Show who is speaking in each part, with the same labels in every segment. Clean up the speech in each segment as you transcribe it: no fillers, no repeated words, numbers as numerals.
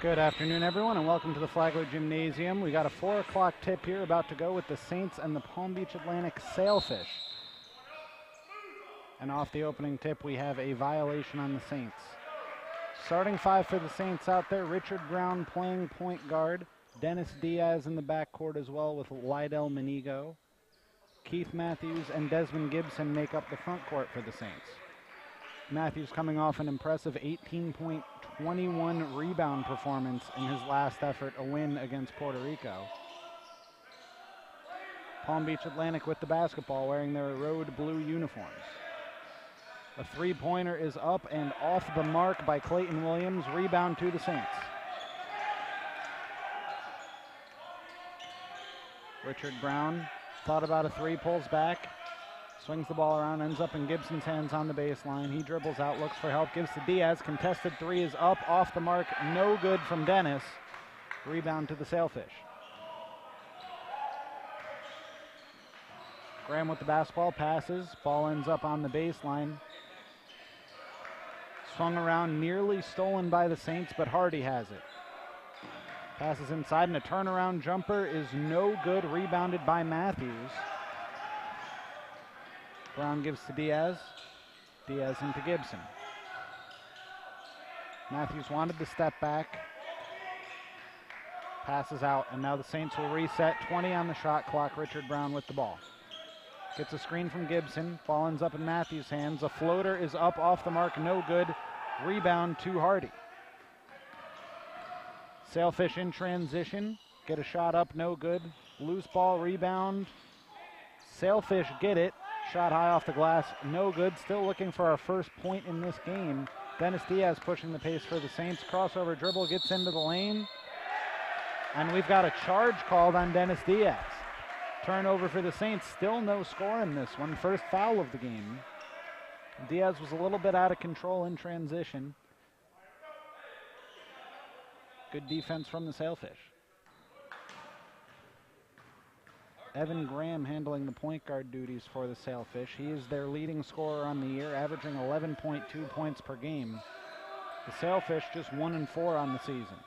Speaker 1: Good afternoon, everyone, and welcome to the Flagler Gymnasium. We got a 4 o'clock tip here about to go with the Saints and the Palm Beach Atlantic Sailfish. And off the opening tip, we have a violation on the Saints. Starting 5 for the Saints out there, Richard Brown playing point guard. Dennis Diaz in the backcourt as well with Lydell Menigo. Keith Matthews and Desmond Gibson make up the front court for the Saints. Matthews coming off an impressive 18.21 rebound performance in his last effort, a win against Puerto Rico. Palm Beach Atlantic with the basketball, wearing their road blue uniforms. A three-pointer is up and off the mark by Clayton Williams. Rebound to the Saints. Richard Brown thought about a three, pulls back, swings the ball around, ends up in Gibson's hands on the baseline. He dribbles out, looks for help, gives to Diaz. Contested three is up, off the mark, no good from Dennis. Rebound to the Sailfish. Graham with the basketball, passes, ball ends up on the baseline. Swung around, nearly stolen by the Saints, but Hardy has it. Passes inside, and a turnaround jumper is no good, rebounded by Matthews. Brown gives to Diaz. Diaz into Gibson. Matthews wanted the step back. Passes out, and now the Saints will reset. 20 on the shot clock. Richard Brown with the ball. Gets a screen from Gibson. Ball ends up in Matthews' hands. A floater is up, off the mark, no good. Rebound to Hardy. Sailfish in transition. Get a shot up, no good. Loose ball, rebound. Sailfish get it. Shot high off the glass, no good. Still looking for our first point in this game. Dennis Diaz pushing the pace for the Saints. Crossover dribble, gets into the lane. And we've got a charge called on Dennis Diaz. Turnover for the Saints. Still no score in this one. First foul of the game. Diaz was a little bit out of control in transition. Good defense from the Sailfish. Evan Graham handling the point guard duties for the Sailfish. He is their leading scorer on the year, averaging 11.2 points per game. The Sailfish just 1-4 on the season.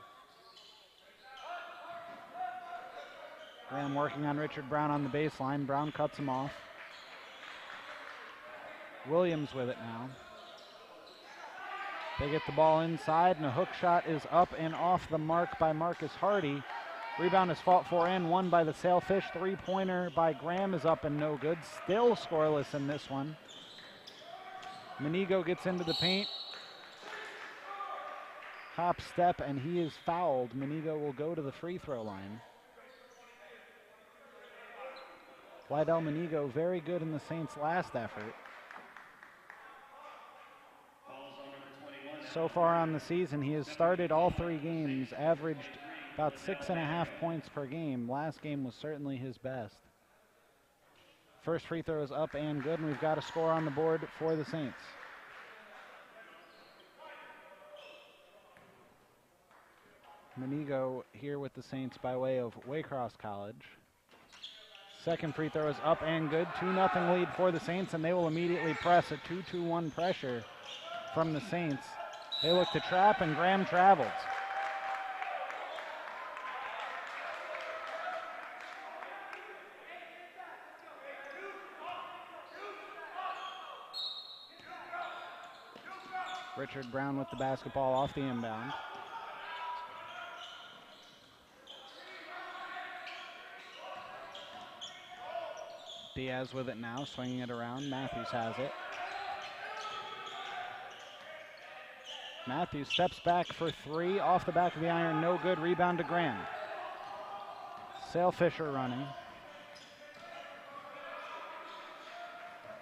Speaker 1: Graham working on Richard Brown on the baseline. Brown cuts him off. Williams with it now. They get the ball inside, and a hook shot is up and off the mark by Marcus Hardy. Rebound is fought for and won by the Sailfish. Three-pointer by Graham is up and no good. Still scoreless in this one. Menigo gets into the paint. Hop step, and he is fouled. Menigo will go to the free throw line. Lydell Menigo very good in the Saints' last effort. So far on the season, he has started all 3 games, averaged about 6.5 points per game. Last game was certainly his best. First free throw is up and good, and we've got a score on the board for the Saints. Menigo here with the Saints by way of Waycross College. Second free throw is up and good. 2-0 lead for the Saints, and they will immediately press a 2-2-1 pressure from the Saints. They look to trap, and Graham travels. Richard Brown with the basketball off the inbound. Diaz with it now, swinging it around. Matthews has it. Matthews steps back for 3, off the back of the iron, no good. Rebound to Graham. Sailfish are running.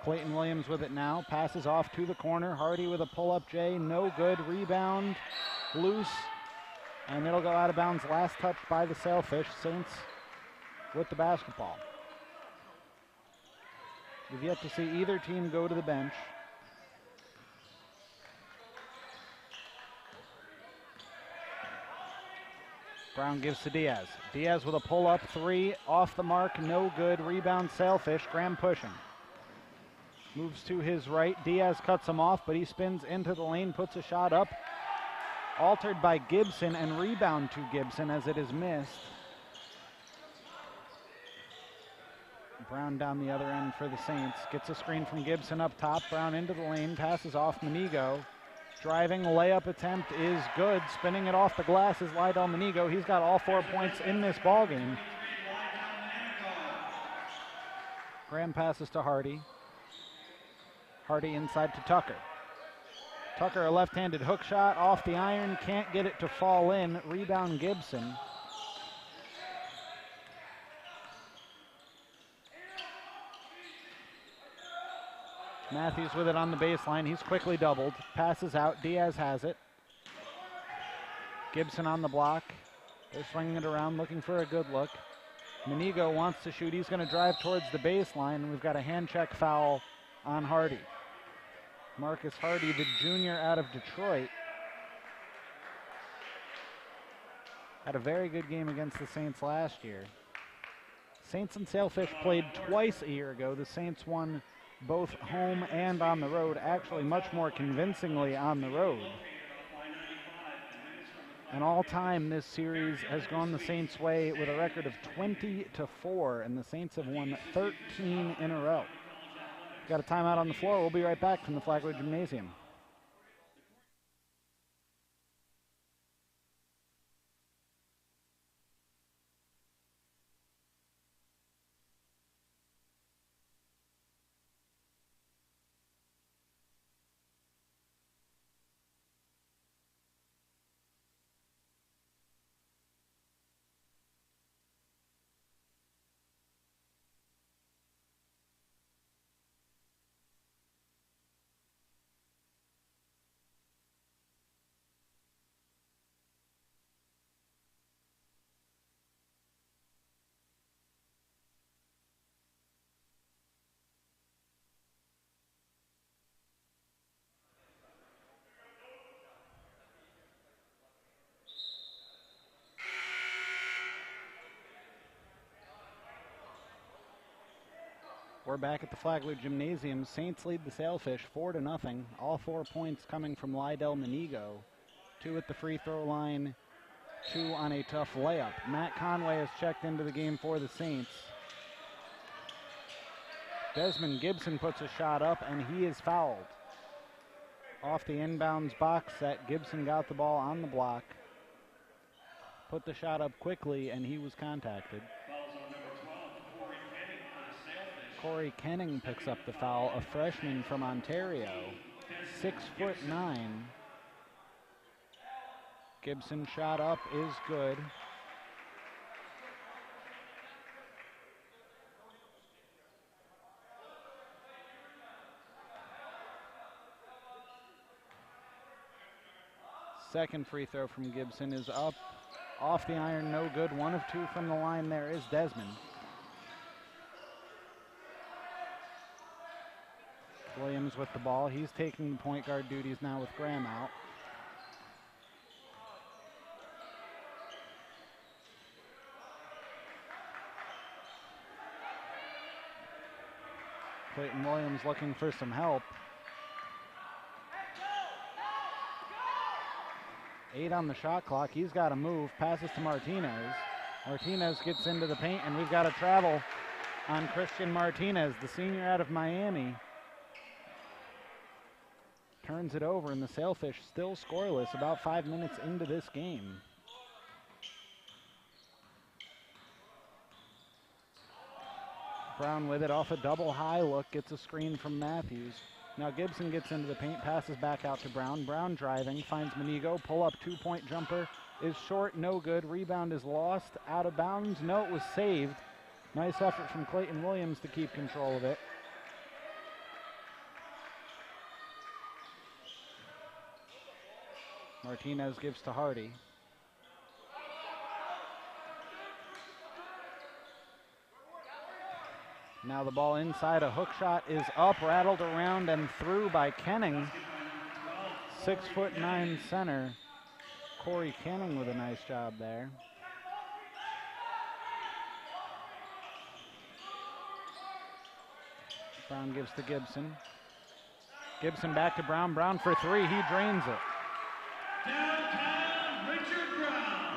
Speaker 1: Clayton Williams with it now, passes off to the corner. Hardy with a pull-up J, no good. Rebound, loose, and it'll go out of bounds. Last touch by the Sailfish. Saints with the basketball. We've yet to see either team go to the bench. Brown gives to Diaz. Diaz with a pull-up 3, off the mark, no good. Rebound Sailfish. Graham pushing. Moves to his right. Diaz cuts him off, but he spins into the lane, puts a shot up. Altered by Gibson and rebound to Gibson as it is missed. Brown down the other end for the Saints. Gets a screen from Gibson up top. Brown into the lane, passes off Manigo. Driving layup attempt is good. Spinning it off the glass is Lydell Manigo. He's got all 4 points in this ballgame. Graham passes to Hardy. Hardy inside to Tucker. Tucker, a left-handed hook shot off the iron. Can't get it to fall in. Rebound Gibson. Matthews with it on the baseline. He's quickly doubled. Passes out. Diaz has it. Gibson on the block. They're swinging it around, looking for a good look. Manigo wants to shoot. He's going to drive towards the baseline, and we've got a hand check foul on Hardy. Marcus Hardy, the junior out of Detroit, had a very good game against the Saints last year. Saints and Sailfish played twice a year ago. The Saints won both home and on the road, actually much more convincingly on the road. And all time, this series has gone the Saints' way with a record of 20-4, and the Saints have won 13 in a row. Got a timeout on the floor. We'll be right back from the Flagler Gymnasium. We're back at the Flagler Gymnasium. Saints lead the Sailfish 4-0. All 4 points coming from Lydell Manigo. 2 at the free throw line, 2 on a tough layup. Matt Conway has checked into the game for the Saints. Desmond Gibson puts a shot up, and he is fouled. Off the inbounds box set, Gibson got the ball on the block, put the shot up quickly, and he was contacted. Corey Kenning picks up the foul, a freshman from Ontario, 6'9". Gibson shot up is good. Second free throw from Gibson is up, off the iron, no good. 1 of 2 from the line there is Desmond. Williams with the ball. He's taking the point guard duties now with Graham out. Clayton Williams looking for some help. 8 on the shot clock. He's got to move. Passes to Martinez. Martinez gets into the paint, and we've got a travel on Christian Martinez, the senior out of Miami. Turns it over, and the Sailfish still scoreless about 5 minutes into this game. Brown with it off a double high look, gets a screen from Matthews. Now Gibson gets into the paint, passes back out to Brown. Brown driving, finds Manigo, pull up 2-point jumper is short, no good. Rebound is lost, out of bounds. No, it was saved. Nice effort from Clayton Williams to keep control of it. Martinez gives to Hardy. Now the ball inside, a hook shot is up, rattled around and through by Kenning. 6'9" center, Corey Kenning with a nice job there. Brown gives to Gibson. Gibson back to Brown. Brown for 3, he drains it.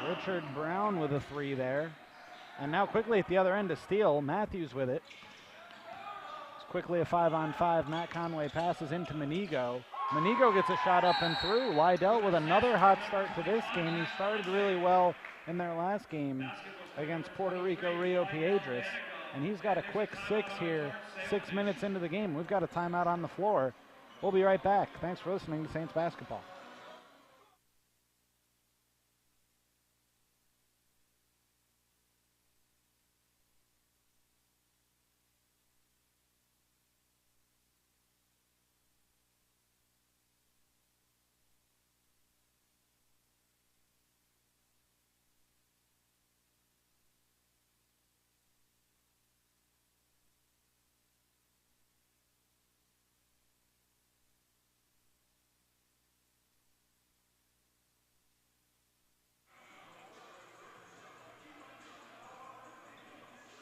Speaker 1: Richard Brown with a 3 there. And now quickly at the other end, a steal. Matthews with it. It's quickly a 5-on-5. Matt Conway passes into Manigo. Manigo gets a shot up and through. Lydell with another hot start to this game. He started really well in their last game against Puerto Rico Rio Piedras. And he's got a quick 6 here, 6 minutes into the game. We've got a timeout on the floor. We'll be right back. Thanks for listening to Saints Basketball.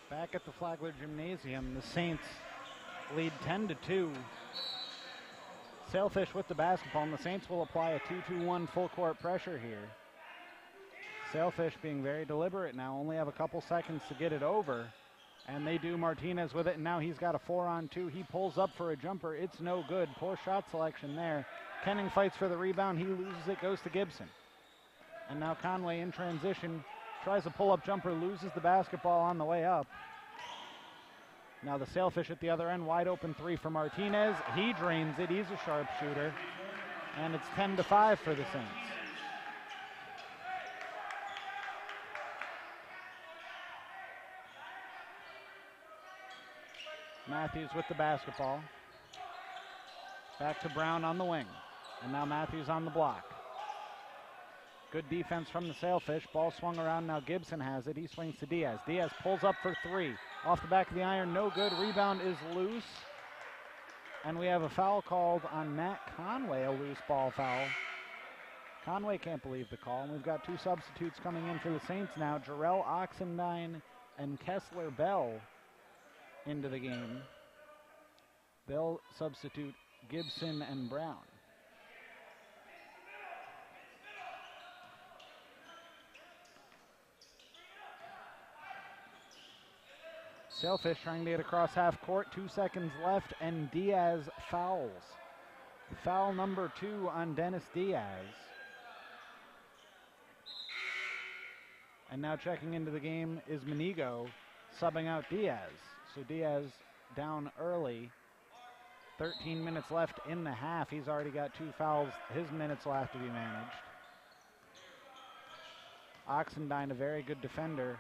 Speaker 1: Back at the Flagler Gymnasium, the Saints lead 10-2. Sailfish with the basketball, and the Saints will apply a 2-2-1 full court pressure here. Sailfish being very deliberate now, only have a couple seconds to get it over. And they do. Martinez with it, and now he's got a 4-on-2. He pulls up for a jumper. It's no good. Poor shot selection there. Kenning fights for the rebound. He loses it, goes to Gibson. And now Conway in transition. Tries a pull-up jumper, loses the basketball on the way up. Now the Sailfish at the other end, wide open 3 for Martinez. He drains it, he's a sharpshooter. And it's 10-5 for the Saints. Matthews with the basketball. Back to Brown on the wing. And now Matthews on the block. Good defense from the Sailfish. Ball swung around. Now Gibson has it. He swings to Diaz. Diaz pulls up for 3. Off the back of the iron. No good. Rebound is loose. And we have a foul called on Matt Conway, a loose ball foul. Conway can't believe the call. And we've got 2 substitutes coming in for the Saints now. Jarrell Oxendine and Kessler Bell into the game. They'll substitute Gibson and Brown. Sailfish trying to get across half court. 2 seconds left, and Diaz fouls. Foul number 2 on Dennis Diaz. And now checking into the game is Manigo, subbing out Diaz. So Diaz down early. 13 minutes left in the half. He's already got 2 fouls. His minutes will have to be managed. Oxendine, a very good defender,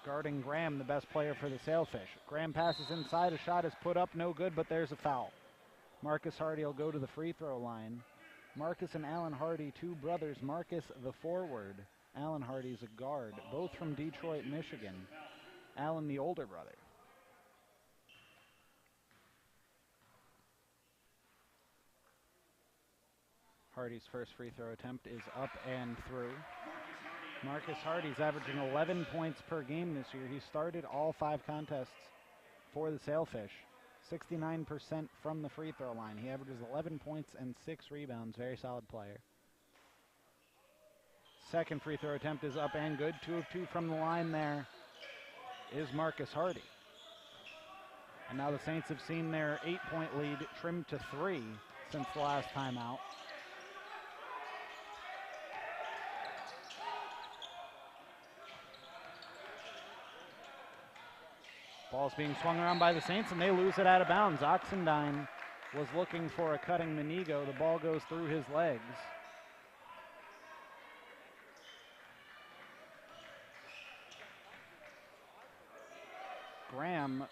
Speaker 1: guarding Graham, the best player for the Sailfish. Graham passes inside. A shot is put up. No good, but there's a foul. Marcus Hardy will go to the free throw line. Marcus and Alan Hardy, 2 brothers. Marcus, the forward. Alan Hardy's a guard, both from Detroit, Michigan. Alan, the older brother. Hardy's first free throw attempt is up and through. Marcus Hardy's averaging 11 points per game this year. He started all 5 contests for the Sailfish. 69% from the free throw line. He averages 11 points and 6 rebounds. Very solid player. Second free throw attempt is up and good. 2 of 2 from the line there is Marcus Hardy. And now the Saints have seen their 8-point lead trimmed to 3 since the last timeout. Ball's being swung around by the Saints, and they lose it out of bounds. Oxendine was looking for a cutting Manigo. The ball goes through his legs. Graham,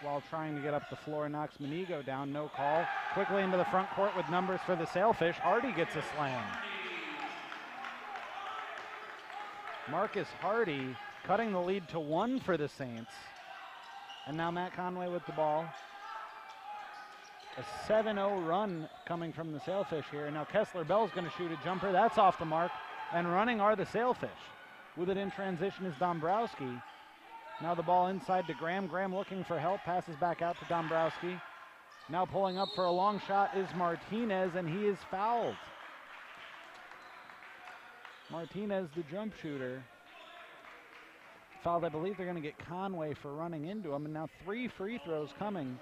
Speaker 1: while trying to get up the floor, knocks Manigo down. No call. Quickly into the front court with numbers for the Sailfish. Hardy gets a slam. Marcus Hardy cutting the lead to 1 for the Saints. And now Matt Conway with the ball. A 7-0 run coming from the Sailfish here. Now Kessler Bell's going to shoot a jumper. That's off the mark. And running are the Sailfish. With it in transition is Dombrowski. Now the ball inside to Graham. Graham looking for help. Passes back out to Dombrowski. Now pulling up for a long shot is Martinez, and he is fouled. Martinez, the jump shooter, fouled. I believe they're going to get Conway for running into him. And now 3 free throws coming.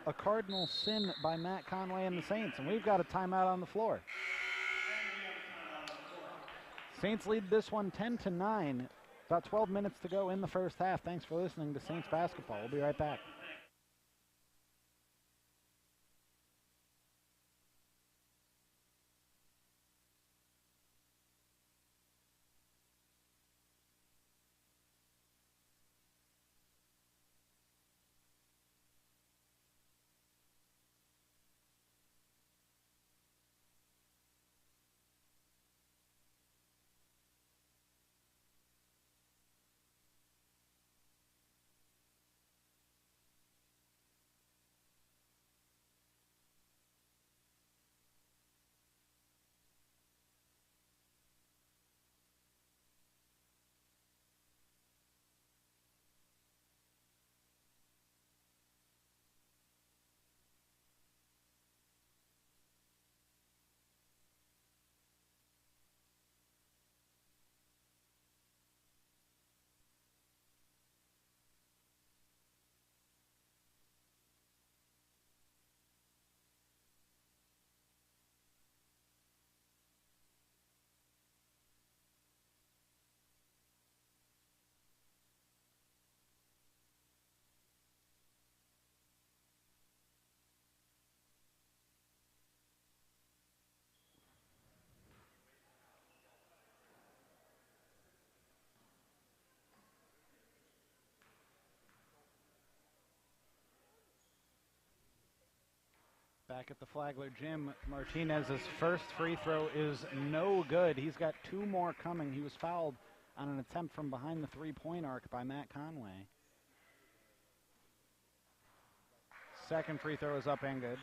Speaker 1: A cardinal sin by Matt Conway and the Saints. And we've got a timeout on the floor. Saints lead this one 10-9. About 12 minutes to go in the first half. Thanks for listening to Saints basketball. We'll be right back. Back at the Flagler gym, Martinez's first free throw is no good. He's got 2 more coming. He was fouled on an attempt from behind the 3-point arc by Matt Conway. Second free throw is up and good.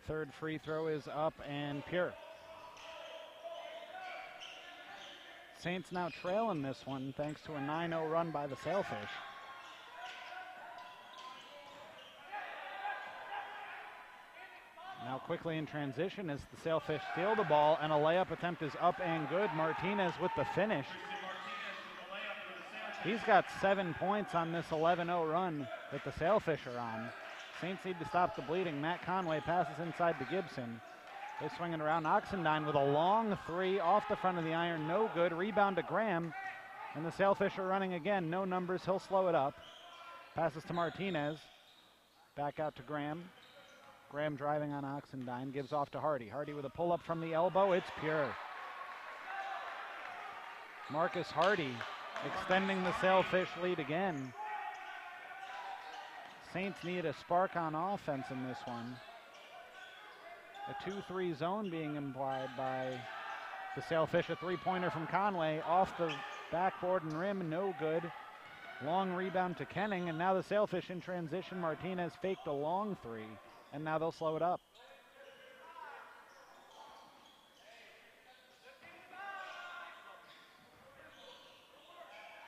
Speaker 1: Third free throw is up and pure. Saints now trailing this one thanks to a 9-0 run by the Sailfish. Now quickly in transition as the Sailfish steal the ball, and a layup attempt is up and good. Martinez with the finish. He's got 7 points on this 11-0 run that the Sailfish are on. Saints need to stop the bleeding. Matt Conway passes inside to Gibson. They swing it around. Oxendine with a long 3 off the front of the iron. No good. Rebound to Graham. And the Sailfish are running again. No numbers. He'll slow it up. Passes to Martinez. Back out to Graham. Graham driving on Oxendine. Gives off to Hardy. Hardy with a pull-up from the elbow. It's pure. Marcus Hardy extending the Sailfish lead again. Saints need a spark on offense in this one. A 2-3 zone being implied by the Sailfish. A 3-pointer from Conway off the backboard and rim, no good. Long rebound to Kenning, and now the Sailfish in transition. Martinez faked a long 3, and now they'll slow it up.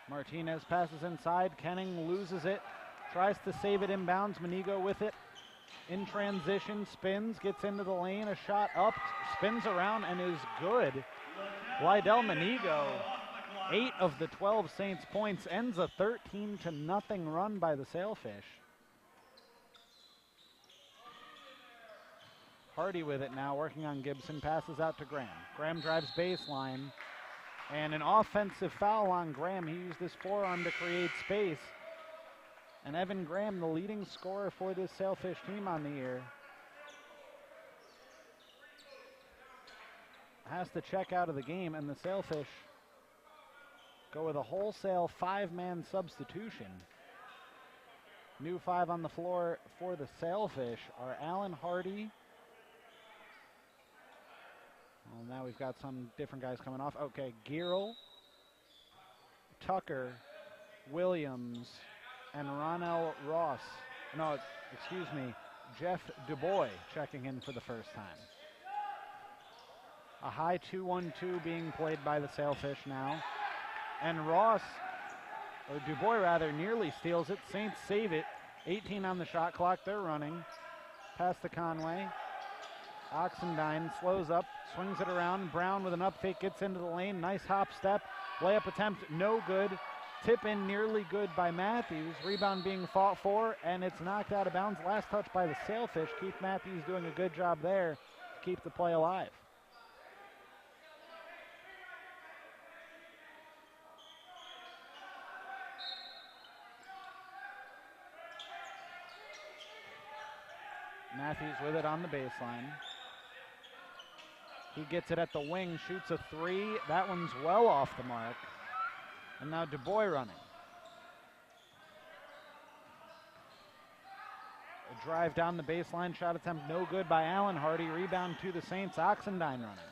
Speaker 1: Martinez passes inside. Kenning loses it, tries to save it inbounds. Manigo with it. In transition, spins, gets into the lane, a shot up, spins around, and is good. Lydell Manigo, 8 of the 12 Saints points, ends a 13-0 run by the Sailfish. Hardy with it now, working on Gibson, passes out to Graham. Graham drives baseline, and an offensive foul on Graham. He used his forearm to create space. And Evan Graham, the leading scorer for this Sailfish team on the year, has to check out of the game, and the Sailfish go with a wholesale 5-man substitution. New 5 on the floor for the Sailfish are Allen Hardy. Well, now we've got some different guys coming off. Okay, Gearl, Tucker, Williams, and Ronell Ross. No, excuse me, Jeff DuBois checking in for the first time. A high 2-1-2 being played by the Sailfish now. And Ross, or DuBois rather, nearly steals it. Saints save it. 18 on the shot clock. They're running. Pass to Conway. Oxendine slows up, swings it around. Brown with an up fake gets into the lane. Nice hop step. Layup attempt, no good. Tip in nearly good by Matthews. Rebound being fought for, and it's knocked out of bounds. Last touch by the Sailfish. Keith Matthews doing a good job there to keep the play alive. Matthews with it on the baseline. He gets it at the wing, shoots a three. That one's well off the mark. And now DuBois running. A drive down the baseline, shot attempt no good by Allen Hardy. Rebound to the Saints, Oxendine running.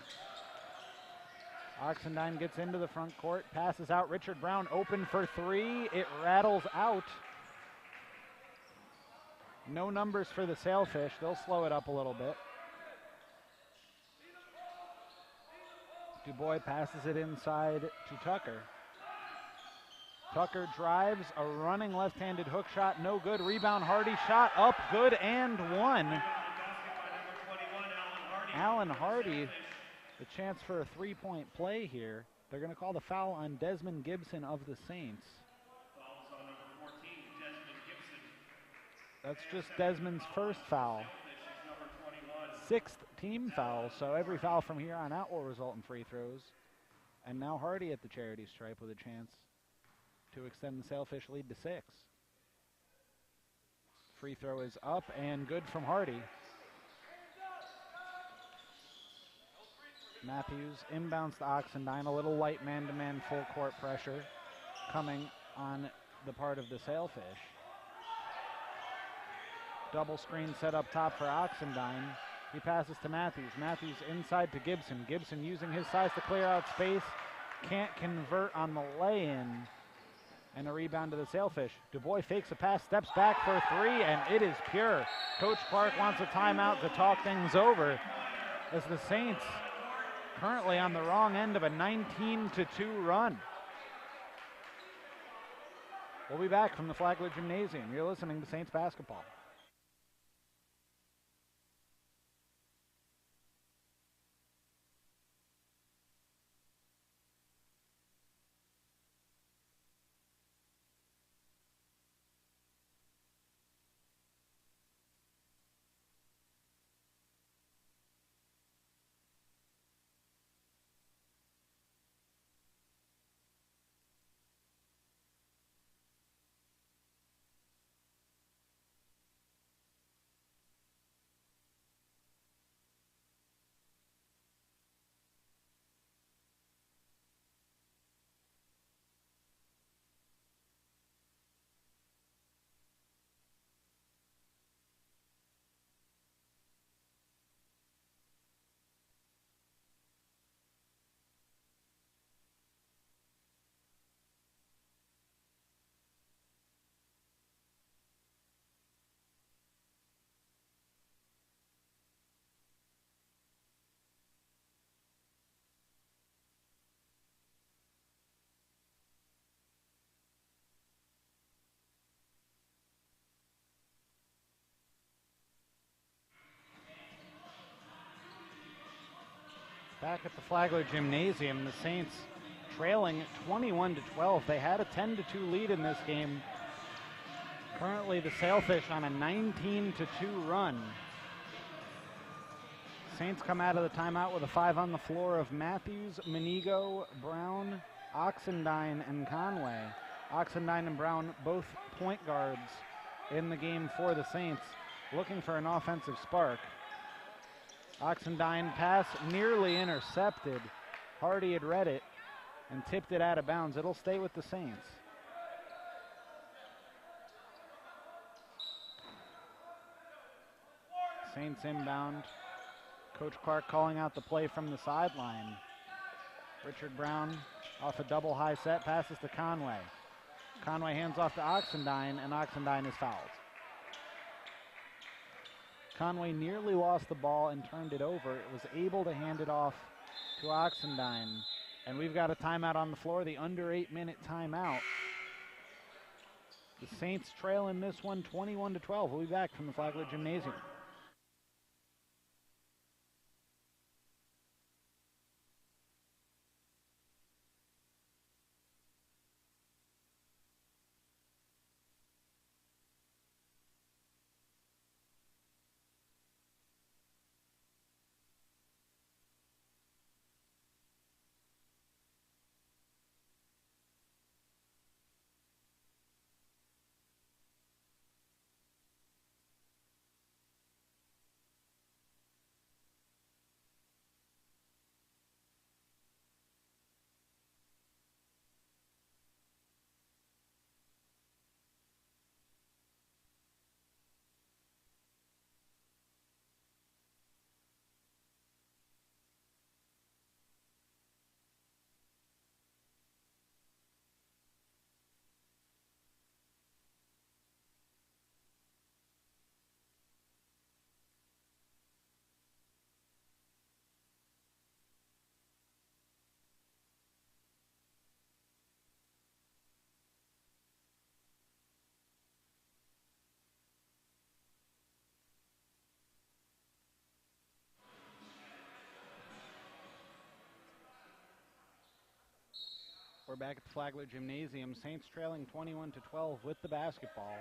Speaker 1: Oxendine gets into the front court, passes out. Richard Brown open for three. It rattles out. No numbers for the Sailfish. They'll slow it up a little bit. DuBois passes it inside to Tucker. Tucker drives, a running left-handed hook shot, no good. Rebound, Hardy, shot up, good, and one. Allen Hardy, the chance for a three-point play here. They're going to call the foul on Desmond Gibson of the Saints. That's just Desmond's first foul. Sixth team foul, so every foul from here on out will result in free throws. And now Hardy at the charity stripe with a chance to extend the Sailfish lead to 6. Free throw is up and good from Hardy. Matthews inbounds to Oxendine, a little light man-to-man full court pressure coming on the part of the Sailfish. Double screen set up top for Oxendine. He passes to Matthews. Matthews inside to Gibson. Gibson using his size to clear out space. Can't convert on the lay-in. And a rebound to the Sailfish. DuBois fakes a pass, steps back for three, and it is pure. Coach Clark wants a timeout to talk things over as the Saints currently on the wrong end of a 19-2 run. We'll be back from the Flagler Gymnasium. You're listening to Saints basketball. Back at the Flagler Gymnasium, the Saints trailing 21-12. They had a 10-2 lead in this game. Currently the Sailfish on a 19-2 run. Saints come out of the timeout with a 5 on the floor of Matthews, Menigo, Brown, Oxendine, and Conway. Oxendine and Brown both point guards in the game for the Saints, looking for an offensive spark. Oxendine pass nearly intercepted. Hardy had read it and tipped it out of bounds. It'll stay with the Saints. Saints inbound. Coach Clark calling out the play from the sideline. Richard Brown off a double high set, passes to Conway. Conway hands off to Oxendine, and Oxendine is fouled. Conway nearly lost the ball and turned it over. It was able to hand it off to Oxendine. And we've got a timeout on the floor, the under 8-minute timeout. The Saints trail in this one 21-12. We'll be back from the Flagler Gymnasium. We're back at the Flagler Gymnasium. Saints trailing 21-12 with the basketball.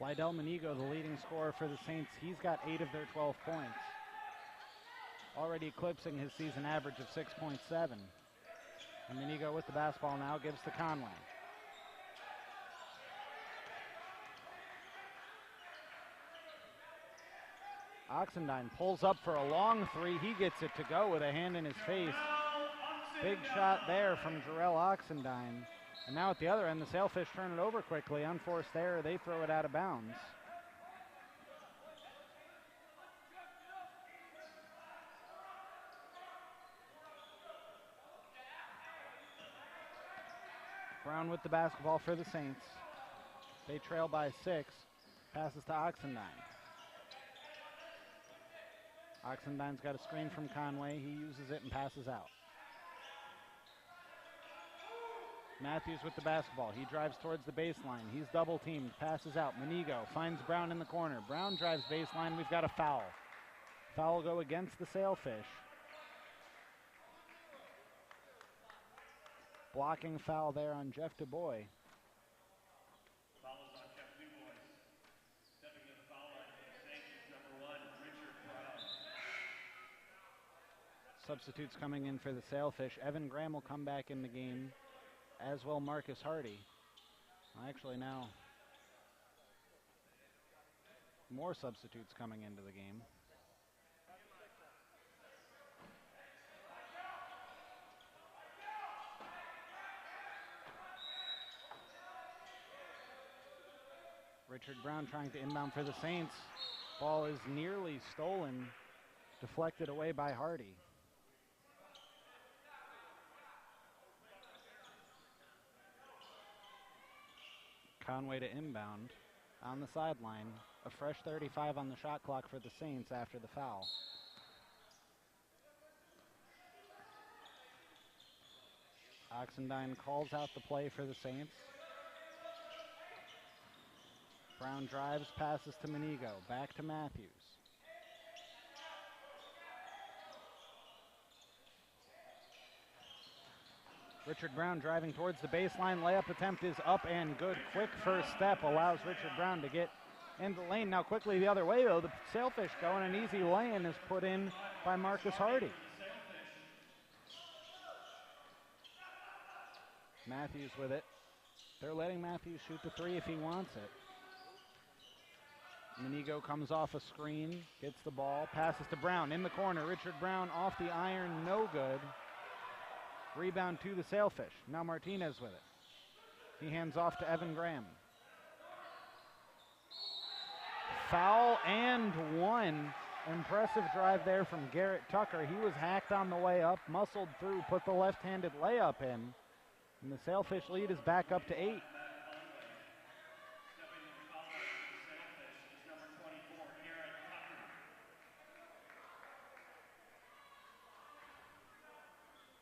Speaker 1: Lydell Manigo, the leading scorer for the Saints. He's got 8 of their 12 points, already eclipsing his season average of 6.7. And Manigo with the basketball now gives to Conway. Oxendine pulls up for a long three. He gets it to go with a hand in his face. Big shot there from Jarrell Oxendine. And now at the other end, the Sailfish turn it over quickly. Unforced error, they throw it out of bounds. Brown with the basketball for the Saints. They trail by 6. Passes to Oxendine. Oxendine's got a screen from Conway. He uses it and passes out. Matthews with the basketball. He drives towards the baseline. He's double teamed. Passes out. Manigo finds Brown in the corner. Brown drives baseline. We've got a foul. Foul will go against the Sailfish. Blocking foul there on Jeff DuBois. Substitutes coming in for the Sailfish. Evan Graham will come back in the game, as will Marcus Hardy. Well, actually now, more substitutes coming into the game. Richard Brown trying to inbound for the Saints. Ball is nearly stolen, deflected away by Hardy. Conway to inbound on the sideline. A fresh 35 on the shot clock for the Saints after the foul. Oxendine calls out the play for the Saints. Brown drives, passes to Manigo. Back to Matthews. Richard Brown driving towards the baseline. Layup attempt is up and good. Quick first step allows Richard Brown to get into the lane. Now quickly the other way, though. The Sailfish going an easy lay-in is put in by Marcus Hardy. Matthews with it. They're letting Matthews shoot the three if he wants it. Manigo comes off a screen, gets the ball, passes to Brown in the corner. Richard Brown off the iron, no good. Rebound to the Sailfish. Now Martinez with it. He hands off to Evan Graham. Foul and one. Impressive drive there from Garrett Tucker. He was hacked on the way up, muscled through, put the left-handed layup in. And the Sailfish lead is back up to 8.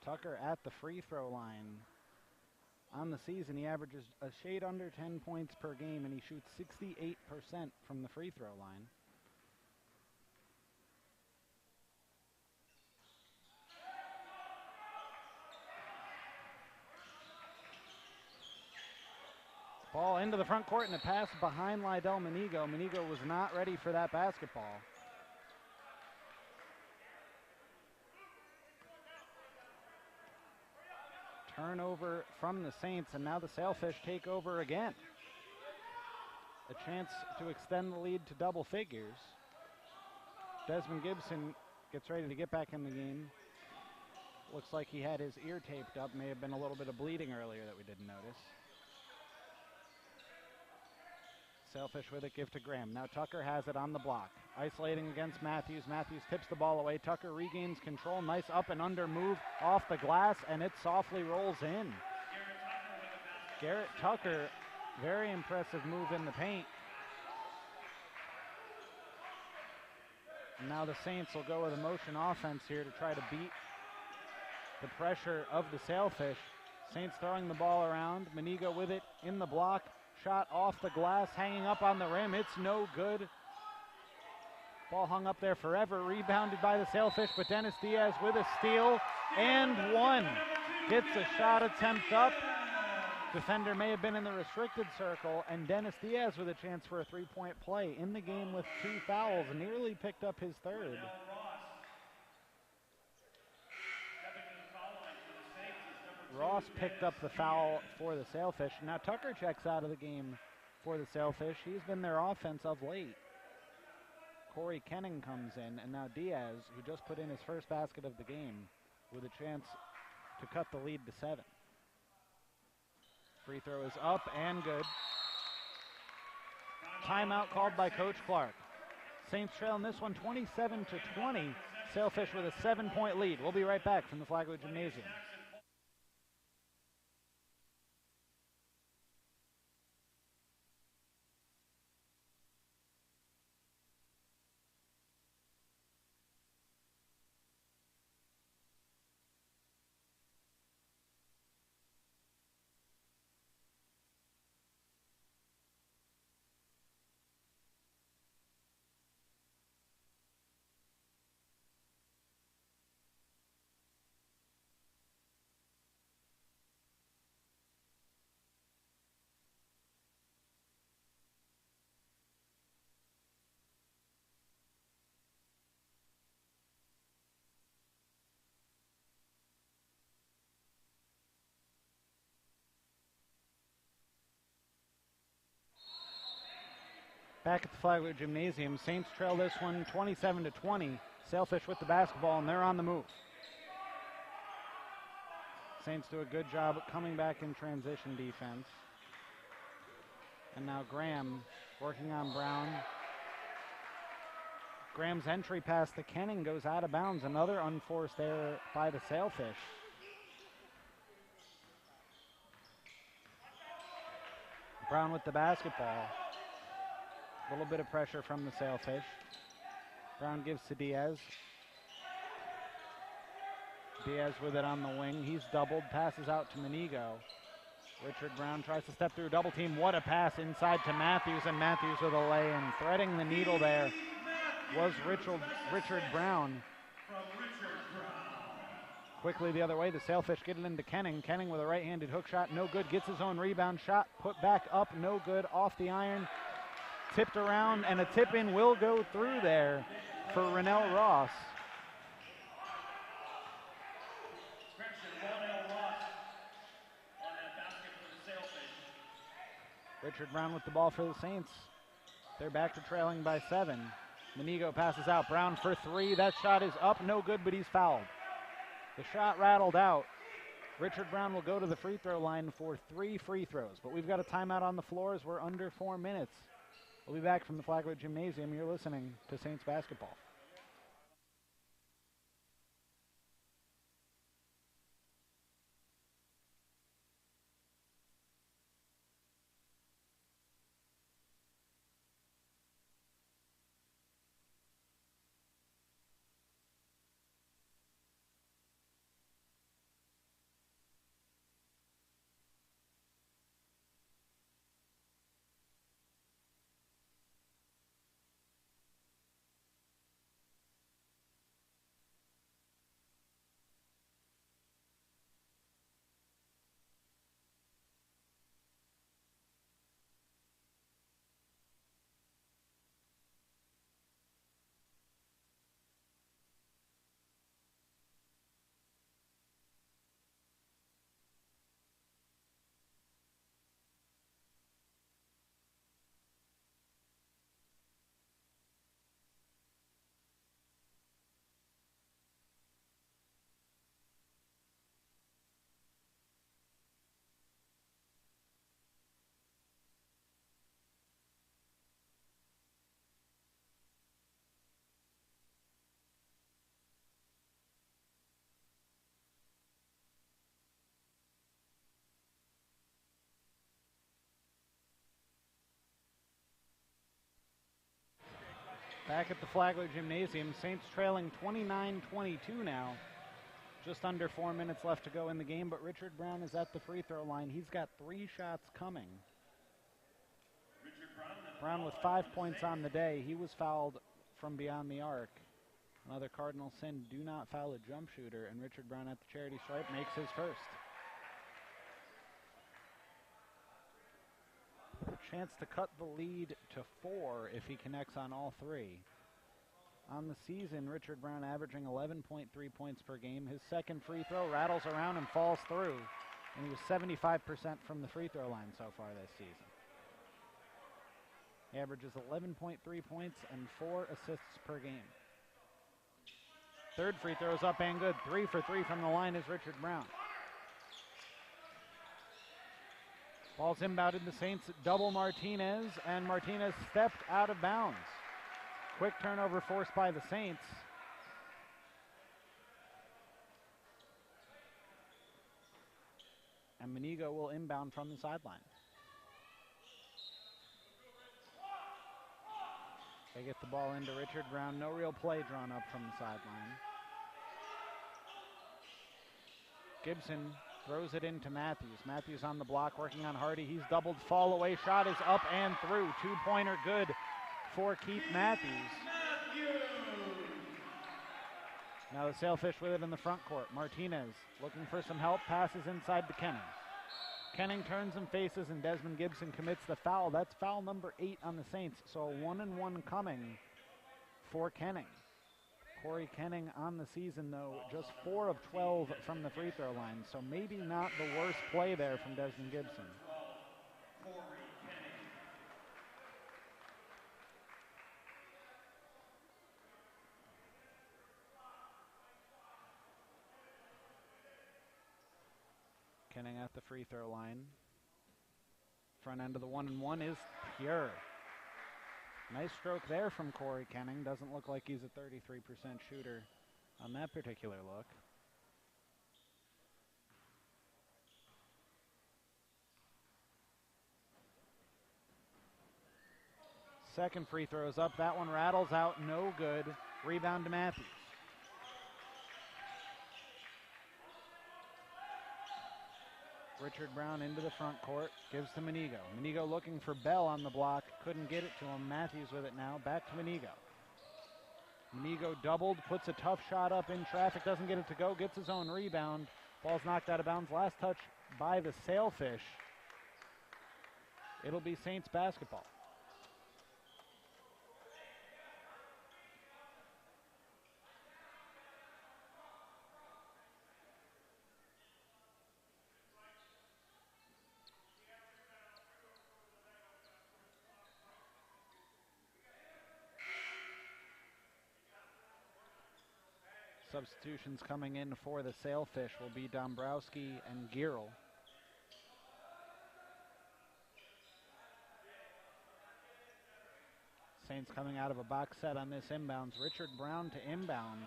Speaker 1: Tucker at the free throw line. On the season, he averages a shade under 10 points per game, and he shoots 68% from the free throw line. Ball into the front court, and a pass behind Lydell Manigo. Manigo was not ready for that basketball. Turnover from the Saints, and now the Sailfish take over again. A chance to extend the lead to double figures. Desmond Gibson gets ready to get back in the game. Looks like he had his ear taped up. May have been a little bit of bleeding earlier that we didn't notice. Sailfish with it, give to Graham. Now Tucker has it on the block. Isolating against Matthews. Matthews tips the ball away. Tucker regains control. Nice up and under move off the glass, and it softly rolls in. Garrett Tucker, very impressive move in the paint. And now the Saints will go with a motion offense here to try to beat the pressure of the Sailfish. Saints throwing the ball around. Manigo with it in the block. Shot off the glass, hanging up on the rim. It's no good. Ball hung up there forever. Rebounded by the Sailfish, but Dennis Diaz with a steal and one. Gets a shot attempt up. Defender may have been in the restricted circle, and Dennis Diaz with a chance for a three-point play in the game with 2 fouls. Nearly picked up his third. Ross picked up the foul for the Sailfish. Now Tucker checks out of the game for the Sailfish. He's been their offense of late. Corey Kenning comes in, and now Diaz, who just put in his first basket of the game, with a chance to cut the lead to 7. Free throw is up and good. Timeout called by Coach Clark. Saints trail in this one 27-20. Sailfish with a 7-point lead. We'll be right back from the Flagler Gymnasium. Back at the Flagler Gymnasium, Saints trail this one 27-20. Sailfish with the basketball, and they're on the move. Saints do a good job coming back in transition defense. And now Graham working on Brown. Graham's entry pass to Kenning goes out of bounds. Another unforced error by the Sailfish. Brown with the basketball. A little bit of pressure from the Sailfish. Brown gives to Diaz. Diaz with it on the wing. He's doubled, passes out to Manigo. Richard Brown tries to step through double team. What a pass inside to Matthews, and Matthews with a lay-in. Threading the needle there was Richard Brown. Quickly the other way, the Sailfish get it into Kenning. Kenning with a right-handed hook shot, no good. Gets his own rebound shot, put back up, no good. Off the iron. Tipped around, and a tip-in will go through there for Rennell Ross. Richard Brown with the ball for the Saints. They're back to trailing by 7. Manigo passes out. Brown for 3. That shot is up, no good, but he's fouled. The shot rattled out. Richard Brown will go to the free throw line for 3 free throws, but we've got a timeout on the floor as we're under 4 minutes. We'll be back from the Flagler Gymnasium. You're listening to Saints basketball. Back at the Flagler Gymnasium, Saints trailing 29-22 now. Just under 4 minutes left to go in the game, but Richard Brown is at the free throw line. He's got 3 shots coming. Brown with 5 points on the day. He was fouled from beyond the arc. Another cardinal sin, do not foul a jump shooter, and Richard Brown at the charity stripe makes his first. Chance to cut the lead to 4 if he connects on all 3. On the season, Richard Brown averaging 11.3 points per game. His second free throw rattles around and falls through, and he was 75% from the free throw line so far this season. He averages 11.3 points and 4 assists per game. Third free throw is up and good. 3 for 3 from the line is Richard Brown. Ball's inbounded. The Saints double Martinez, and Martinez stepped out of bounds. Quick turnover forced by the Saints. And Manigo will inbound from the sideline. They get the ball into Richard Brown. No real play drawn up from the sideline. Gibson throws it into Matthews. Matthews on the block, working on Hardy. He's doubled, fall away. Shot is up and through. 2-pointer good for Keith Matthews. Now the Sailfish with it in the front court. Martinez looking for some help. Passes inside to Kenning. Kenning turns and faces, and Desmond Gibson commits the foul. That's foul number 8 on the Saints. So a 1-and-1 coming for Kenning. Corey Kenning on the season, though, just 4 of 12 from the free throw line. So maybe not the worst play there from Desmond Gibson. Kenning at the free throw line. Front end of the 1-and-1 is pure. Nice stroke there from Corey Kenning. Doesn't look like he's a 33% shooter on that particular look. Second free throw is up. That one rattles out. No good. Rebound to Matthews. Richard Brown into the front court, gives to Manigo. Manigo looking for Bell on the block, couldn't get it to him. Matthews with it now, back to Manigo. Manigo doubled, puts a tough shot up in traffic, doesn't get it to go, gets his own rebound. Ball's knocked out of bounds. Last touch by the Sailfish. It'll be Saints basketball. Substitutions coming in for the Sailfish will be Dombrowski and Gierl. Saints coming out of a box set on this inbounds. Richard Brown to inbound.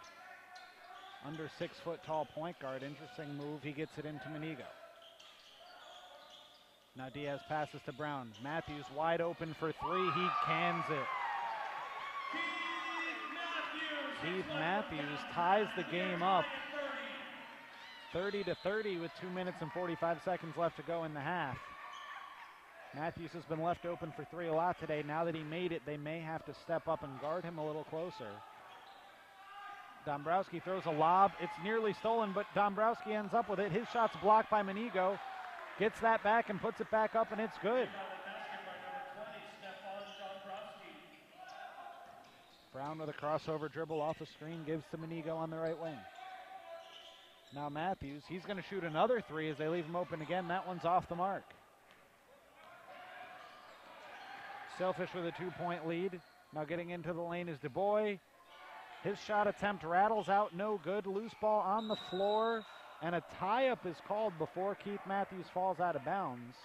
Speaker 1: Under 6 foot tall point guard. Interesting move. He gets it into Manigo. Now Diaz passes to Brown. Matthews wide open for 3. He cans it. Keith Matthews ties the game up 30-30 with 2 minutes and 45 seconds left to go in the half. Matthews has been left open for 3 a lot today. Now that he made it, they may have to step up and guard him a little closer. Dombrowski throws a lob. It's nearly stolen, but Dombrowski ends up with it. His shot's blocked by Manigo. Gets that back and puts it back up, and it's good. Brown with a crossover dribble off the screen, gives to Manigo on the right wing. Now Matthews, he's going to shoot another 3 as they leave him open again. That one's off the mark. Sailfish with a 2-point lead. Now getting into the lane is DuBois. His shot attempt rattles out, no good. Loose ball on the floor, and a tie-up is called before Keith Matthews falls out of bounds.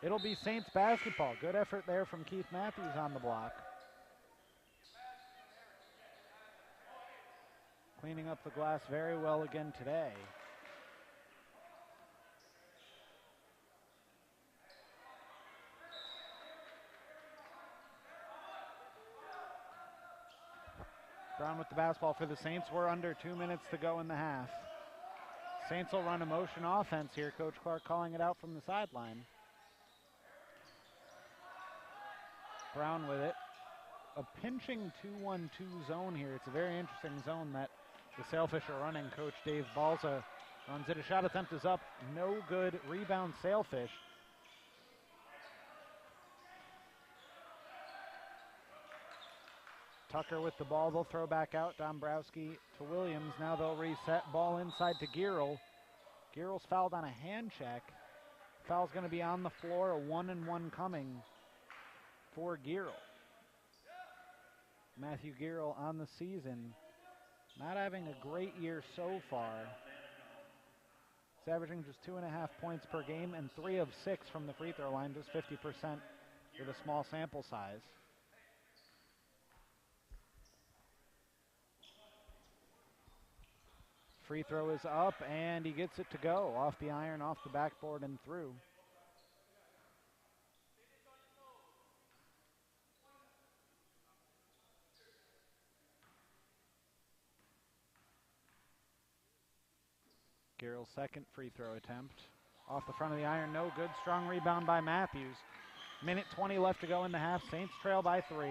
Speaker 1: It'll be Saints basketball. Good effort there from Keith Matthews on the block. Cleaning up the glass very well again today. Brown with the basketball for the Saints. We're under 2 minutes to go in the half. Saints will run a motion offense here. Coach Clark calling it out from the sideline. Brown with it. A pinching 2-1-2 zone here. It's a very interesting zone that the Sailfish are running. Coach Dave Balza runs it. A shot attempt is up. No good. Rebound Sailfish. Tucker with the ball. They'll throw back out. Dombrowski to Williams. Now they'll reset. Ball inside to Gierl. Gierl's fouled on a hand check. Foul's going to be on the floor. A 1-and-1 coming for Gierl. Matthew Gierl on the season. Not having a great year so far. He's averaging just 2.5 points per game and 3 of 6 from the free throw line, just 50% with a small sample size. Free throw is up, and he gets it to go. Off the iron, off the backboard, and through. Gierl's second free throw attempt. Off the front of the iron, no good. Strong rebound by Matthews. Minute 20 left to go in the half. Saints trail by 3.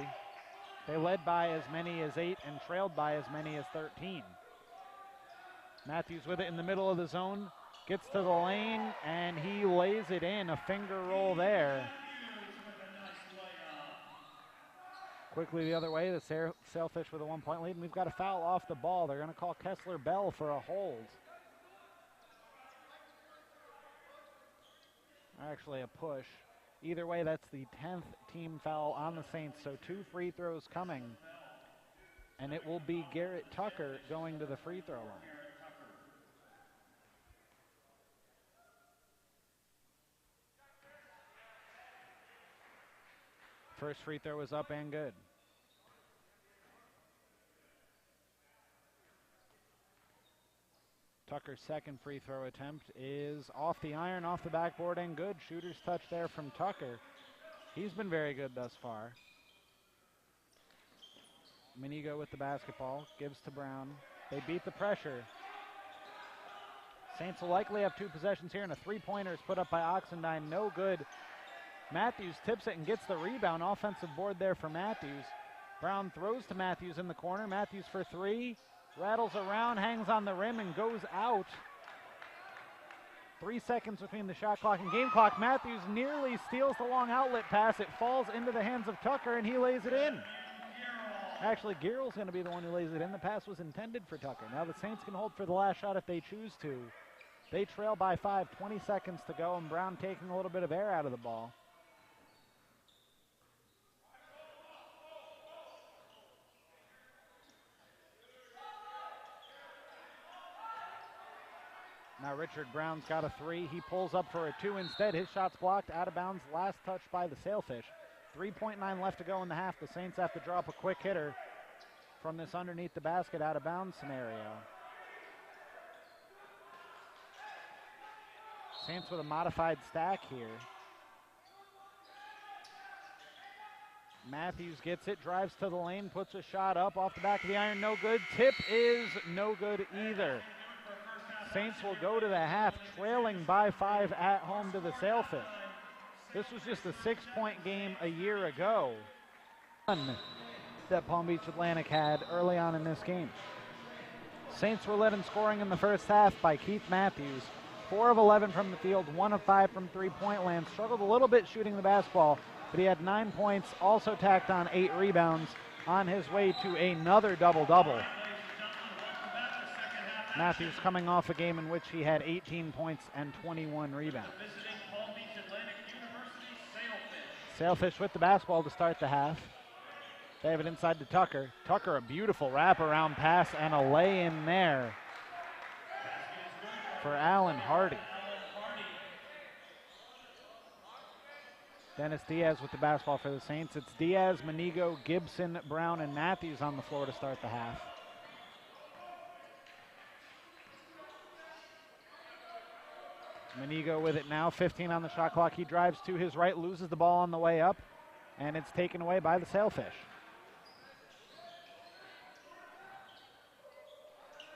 Speaker 1: They led by as many as 8 and trailed by as many as 13. Matthews with it in the middle of the zone, gets to the lane, and he lays it in. A finger roll there. Quickly the other way, the Sailfish with a 1-point lead, and we've got a foul off the ball. They're going to call Kessler Bell for a hold. Actually a push. Either way, that's the 10th team foul on the Saints, so 2 free throws coming. And it will be Garrett Tucker going to the free throw line. First free throw is up and good. Tucker's second free throw attempt is off the iron, off the backboard, and good. Shooter's touch there from Tucker. He's been very good thus far. Minigo with the basketball, gives to Brown. They beat the pressure. Saints will likely have 2 possessions here, and a 3-pointer is put up by Oxendine. No good. Matthews tips it and gets the rebound. Offensive board there for Matthews. Brown throws to Matthews in the corner. Matthews for 3. Rattles around, hangs on the rim, and goes out. 3 seconds between the shot clock and game clock. Matthews nearly steals the long outlet pass. It falls into the hands of Tucker, and he lays it in. Actually, Gierl's going to be the one who lays it in. The pass was intended for Tucker. Now the Saints can hold for the last shot if they choose to. They trail by 5, 20 seconds to go, and Brown taking a little bit of air out of the ball. Now Richard Brown's got a 3. He pulls up for a 2 instead. His shot's blocked, out of bounds. Last touch by the Sailfish. 3.9 left to go in the half. The Saints have to drop a quick hitter from this underneath the basket out of bounds scenario. Saints with a modified stack here. Matthews gets it, drives to the lane, puts a shot up off the back of the iron. No good. Tip is no good either. Saints will go to the half trailing by 5 at home to the Sailfish. This was just a 6-point game a year ago that Palm Beach Atlantic had early on in this game. Saints were led in scoring in the first half by Keith Matthews. 4 of 11 from the field, 1 of 5 from three-point land. Struggled a little bit shooting the basketball, but he had 9 points, also tacked on 8 rebounds on his way to another double-double. Matthews coming off a game in which he had 18 points and 21 rebounds. Sailfish with the basketball to start the half. They have it inside to Tucker. Tucker, a beautiful wraparound pass and a lay-in there for Alan Hardy. Dennis Diaz with the basketball for the Saints. It's Diaz, Minigo, Gibson, Brown, and Matthews on the floor to start the half. Minigo with it now, 15 on the shot clock. He drives to his right, loses the ball on the way up, and it's taken away by the Sailfish.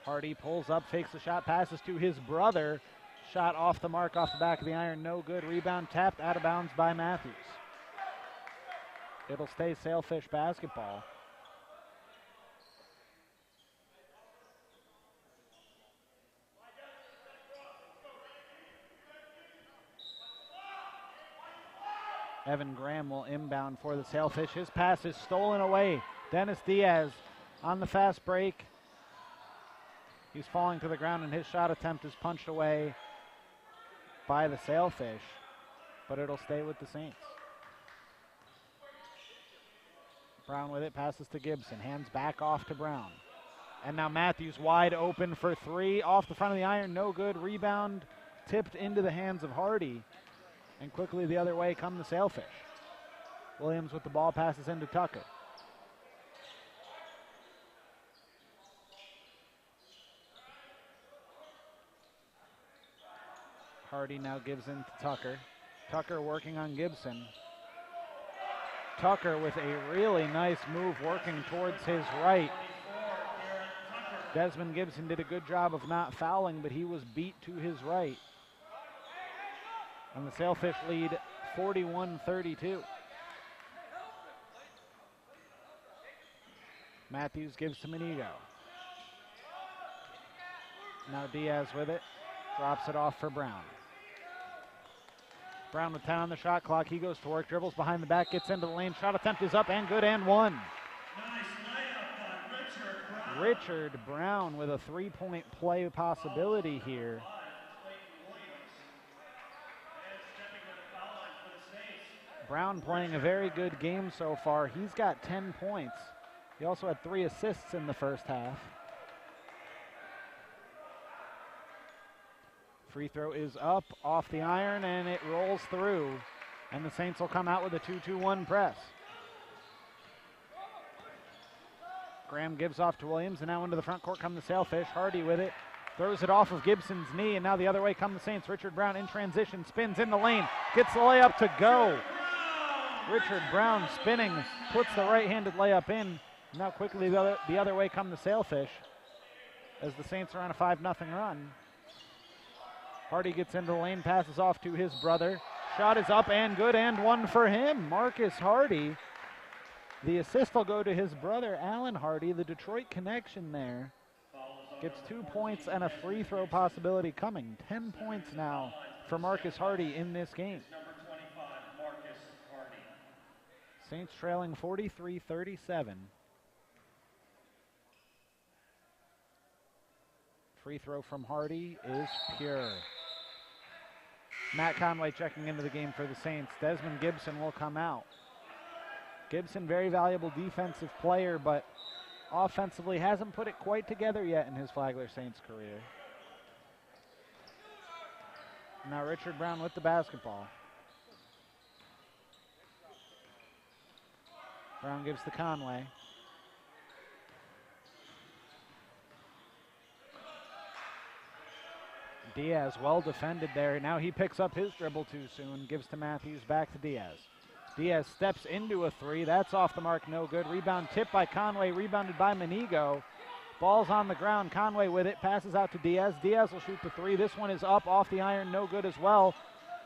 Speaker 1: Hardy pulls up, fakes the shot, passes to his brother. Shot off the mark, off the back of the iron, no good. Rebound tapped out of bounds by Matthews. It'll stay Sailfish basketball. Evan Graham will inbound for the Sailfish. His pass is stolen away. Dennis Diaz on the fast break. He's falling to the ground, and his shot attempt is punched away by the Sailfish, but it'll stay with the Saints. Brown with it, passes to Gibson, hands back off to Brown. And now Matthews wide open for three, off the front of the iron, no good. Rebound tipped into the hands of Hardy, and quickly the other way come the Sailfish. Williams with the ball, passes into Tucker. Hardy now gives in to Tucker. Tucker working on Gibson. Tucker with a really nice move working towards his right. Desmond Gibson did a good job of not fouling, but he was beat to his right. And the Sailfish lead 41-32. Matthews gives to Menigo. Now Diaz with it. Drops it off for Brown. Brown with 10 on the shot clock. He goes to work, dribbles behind the back, gets into the lane. Shot attempt is up and good and one.
Speaker 2: Nice layup by
Speaker 1: Richard Brown with a three-point play possibility here. Brown playing a very good game so far. He's got 10 points. He also had 3 assists in the first half. Free throw is up, off the iron, and it rolls through. And the Saints will come out with a 2-2-1 press. Graham gives off to Williams, and now into the front court come the Sailfish. Hardy with it, throws it off of Gibson's knee, and now the other way come the Saints. Richard Brown in transition, spins in the lane, gets the layup to go. Richard Brown spinning, puts the right-handed layup in. Now quickly the other way come the Sailfish as the Saints are on a 5-0 run. Hardy gets into the lane, passes off to his brother. Shot is up and good and one for him. Marcus Hardy. The assist will go to his brother, Alan Hardy. The Detroit connection there. Gets 2 points and a free throw possibility coming. 10 points now for Marcus Hardy in this game.
Speaker 2: Number 25, Marcus Hardy.
Speaker 1: Saints trailing 43-37. Free throw from Hardy is pure. Matt Conway checking into the game for the Saints. Desmond Gibson will come out. Gibson, very valuable defensive player, but offensively hasn't put it quite together yet in his Flagler Saints career. Now Richard Brown with the basketball. Brown gives to Conway. Diaz well defended there. Now he picks up his dribble too soon. Gives to Matthews, back to Diaz. Diaz steps into a three. That's off the mark, no good. Rebound tipped by Conway, rebounded by Menigo. Ball's on the ground. Conway with it, passes out to Diaz. Diaz will shoot the three. This one is up, off the iron, no good as well.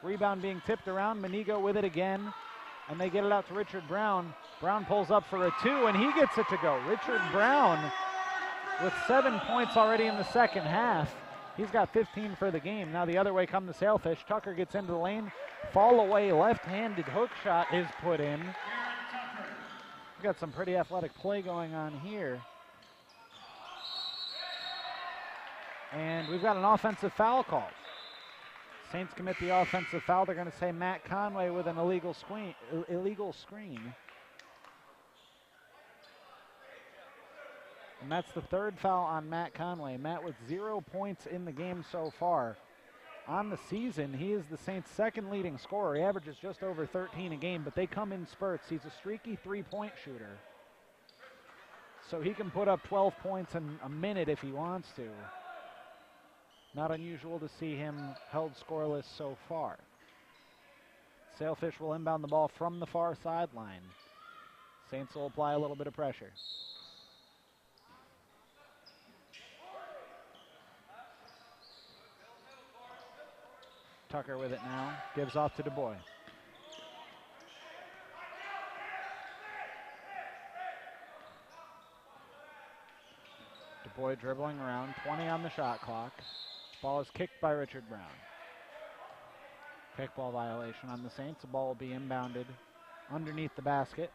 Speaker 1: Rebound being tipped around. Menigo with it again. And they get it out to Richard Brown. Brown pulls up for a two, and he gets it to go. Richard Brown with 7 points already in the second half. He's got 15 for the game. Now the other way come the Sailfish. Tucker gets into the lane. Fall away, left-handed hook shot is put in. We've got some pretty athletic play going on here. And we've got an offensive foul call. Saints commit the offensive foul. They're going to say Matt Conway with an illegal screen. And that's the third foul on Matt Conway. Matt with 0 points in the game so far. On the season, he is the Saints' second leading scorer. He averages just over 13 a game, but they come in spurts. He's a streaky three-point shooter. So he can put up 12 points in a minute if he wants to. Not unusual to see him held scoreless so far. Sailfish will inbound the ball from the far sideline. Saints will apply a little bit of pressure. Tucker with it now. Gives off to DuBois. DuBois dribbling around. 20 on the shot clock. Ball is kicked by Richard Brown. Kickball violation on the Saints. The ball will be inbounded underneath the basket.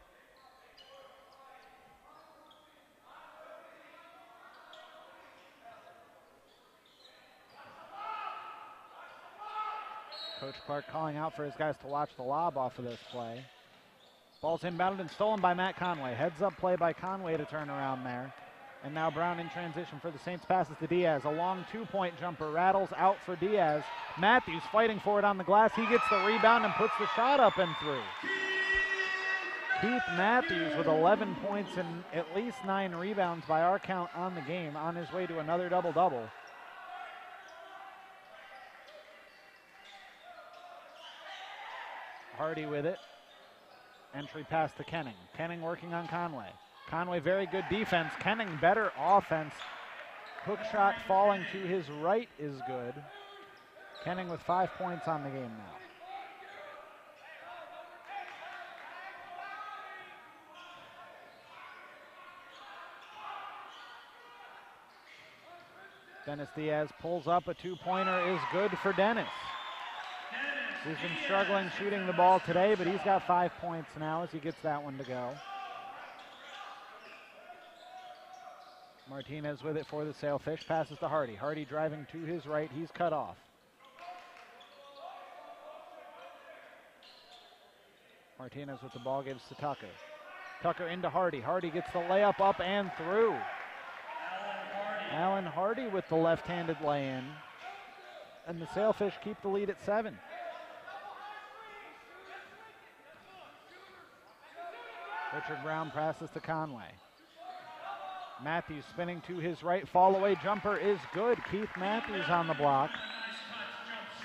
Speaker 1: Coach Clark calling out for his guys to watch the lob off of this play. Ball's inbounded and stolen by Matt Conway. Heads up play by Conway to turn around there. And now Brown in transition for the Saints, passes to Diaz. A long two-point jumper rattles out for Diaz. Matthews fighting for it on the glass. He gets the rebound and puts the shot up and through. Keith Matthews with 11 points and at least 9 rebounds by our count on the game, on his way to another double-double. Hardy with it. Entry pass to Kenning. Kenning working on Conway. Conway, very good defense. Kenning, better offense. Hook shot falling to his right is good. Kenning with 5 points on the game now. Dennis Diaz pulls up. A two-pointer is good for Dennis. He's been struggling shooting the ball today, but he's got 5 points now as he gets that one to go. Martinez with it for the Sailfish. Passes to Hardy. Hardy driving to his right. He's cut off. Martinez with the ball, gives to Tucker. Tucker into Hardy. Hardy gets the layup up and through. Alan Hardy with the left-handed lay-in. And the Sailfish keep the lead at 7. Richard Brown passes to Conway. Matthews spinning to his right. Fall away jumper is good. Keith Matthews on the block.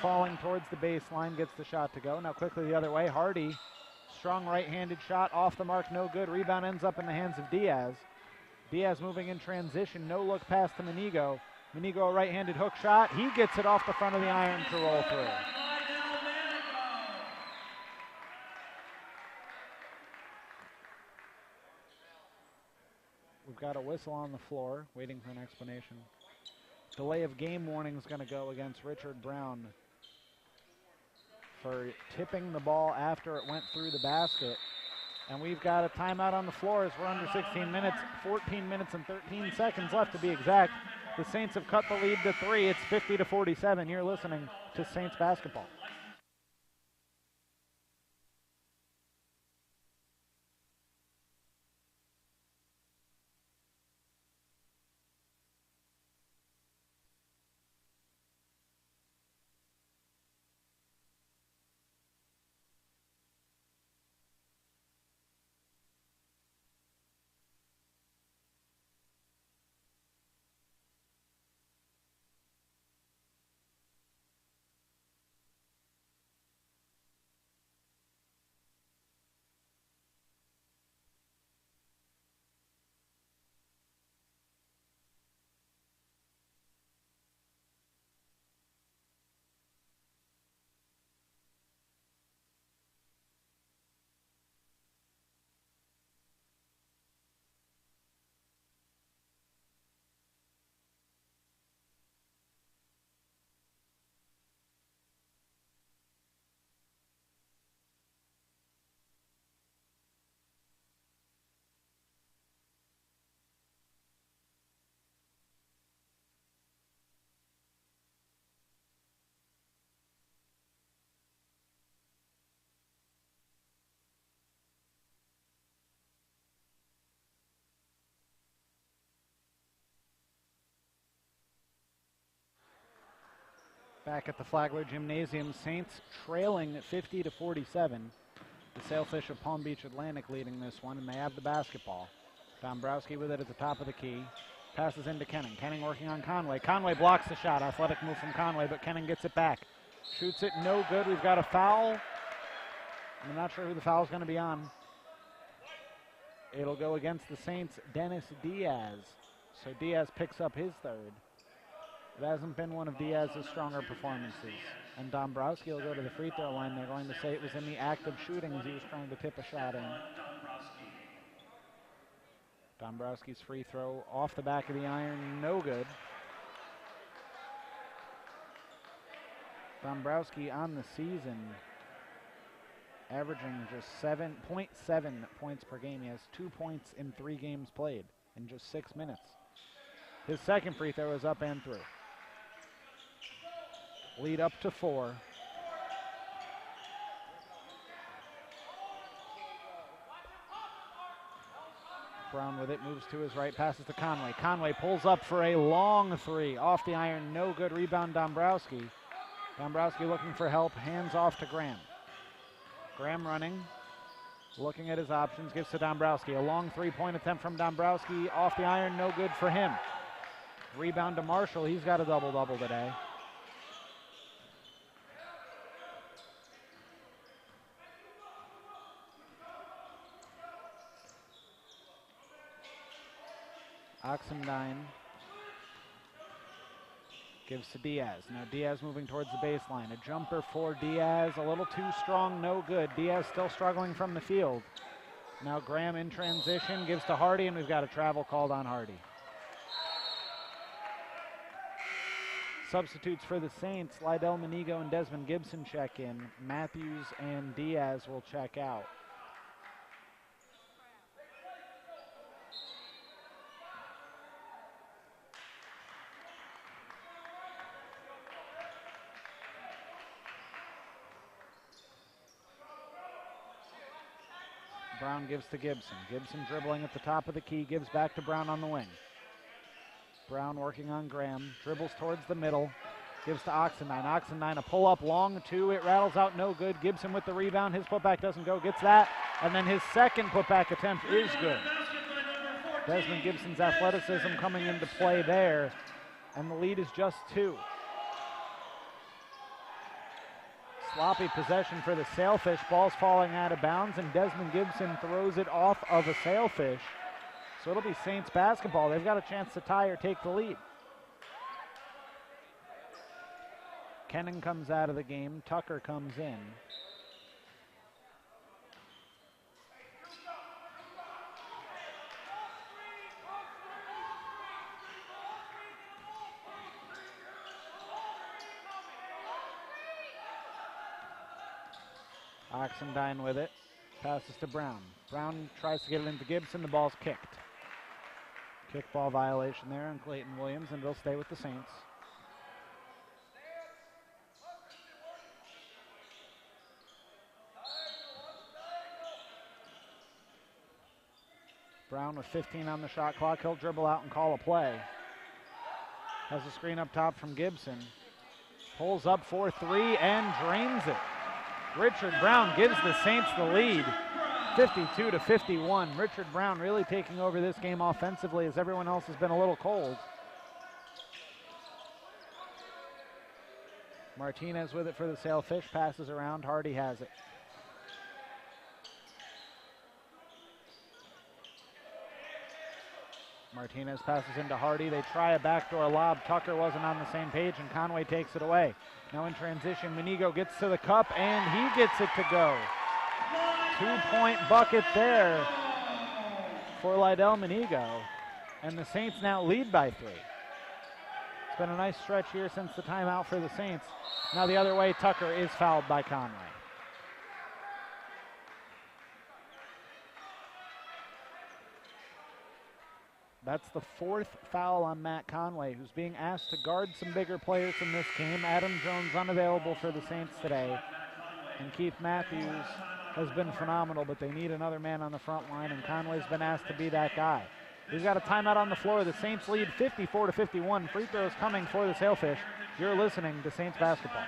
Speaker 1: Falling towards the baseline, gets the shot to go. Now quickly the other way. Hardy, strong right-handed shot off the mark, no good. Rebound ends up in the hands of Diaz. Diaz moving in transition. No look pass to Manigo. Manigo, a right-handed hook shot. He gets it off the front of the iron to roll through. We've got a whistle on the floor, waiting for an explanation. Delay of game warning is going to go against Richard Brown for tipping the ball after it went through the basket. And we've got a timeout on the floor as we're under 16 minutes, 14 minutes and 13 seconds left to be exact. The Saints have cut the lead to 3. It's 50-47. You're listening to Saints basketball. Back at the Flagler Gymnasium, Saints trailing 50-47. The Sailfish of Palm Beach Atlantic leading this one, and they have the basketball. Dombrowski with it at the top of the key. Passes into Kenning. Kenning working on Conway. Conway blocks the shot. Athletic move from Conway, but Kenning gets it back. Shoots it, no good. We've got a foul. I'm not sure who the foul is going to be on. It'll go against the Saints, Dennis Diaz. So Diaz picks up his third. It hasn't been one of Diaz's stronger performances. And Dombrowski will go to the free throw line. They're going to say it was in the act of shooting as he was trying to tip a shot in. Dombrowski's free throw off the back of the iron, no good. Dombrowski on the season averaging just 7.7 points per game. He has 2 points in 3 games played in just 6 minutes. His second free throw is up and through. Lead up to 4. Brown with it, moves to his right, passes to Conway. Conway pulls up for a long 3. Off the iron, no good. Rebound Dombrowski. Dombrowski looking for help, hands off to Graham. Graham running, looking at his options, gives to Dombrowski. A long 3-point attempt from Dombrowski, off the iron, no good for him. Rebound to Marshall, he's got a double-double today. Oxendine gives to Diaz. Now Diaz moving towards the baseline. A jumper for Diaz, a little too strong, no good. Diaz still struggling from the field. Now Graham in transition, gives to Hardy, and we've got a travel called on Hardy. Substitutes for the Saints, Lydell Manigo and Desmond Gibson check in. Matthews and Diaz will check out. Brown gives to Gibson. Gibson dribbling at the top of the key, gives back to Brown on the wing. Brown working on Graham, dribbles towards the middle, gives to Oxendine. Oxendine a pull-up long 2, it rattles out, no good. Gibson with the rebound, his putback doesn't go, gets that, and then his second putback attempt is good. Desmond Gibson's athleticism coming into play there, and the lead is just 2. Sloppy possession for the Sailfish. Ball's falling out of bounds, and Desmond Gibson throws it off of a Sailfish. So it'll be Saints basketball. They've got a chance to tie or take the lead. Kennan comes out of the game. Tucker comes in. Oxendine with it, passes to Brown. Brown tries to get it into Gibson, the ball's kicked. Kickball violation there on Clayton Williams, and they'll stay with the Saints. Brown with 15 on the shot clock, he'll dribble out and call a play. Has a screen up top from Gibson. Pulls up for 3 and drains it. Richard Brown gives the Saints the lead, 52-51. Richard Brown really taking over this game offensively as everyone else has been a little cold. Martinez with it for the Sailfish, passes around, Hardy has it. Martinez passes into Hardy. They try a backdoor lob. Tucker wasn't on the same page, and Conway takes it away. Now in transition, Manigo gets to the cup, and he gets it to go. 2-point bucket there for Lydell Manigo, and the Saints now lead by 3. It's been a nice stretch here since the timeout for the Saints. Now the other way, Tucker is fouled by Conway. That's the 4th foul on Matt Conway, who's being asked to guard some bigger players in this game. Adam Jones unavailable for the Saints today. And Keith Matthews has been phenomenal, but they need another man on the front line, and Conway's been asked to be that guy. We've got a timeout on the floor. The Saints lead 54-51. Free throws coming for the Sailfish. You're listening to Saints basketball.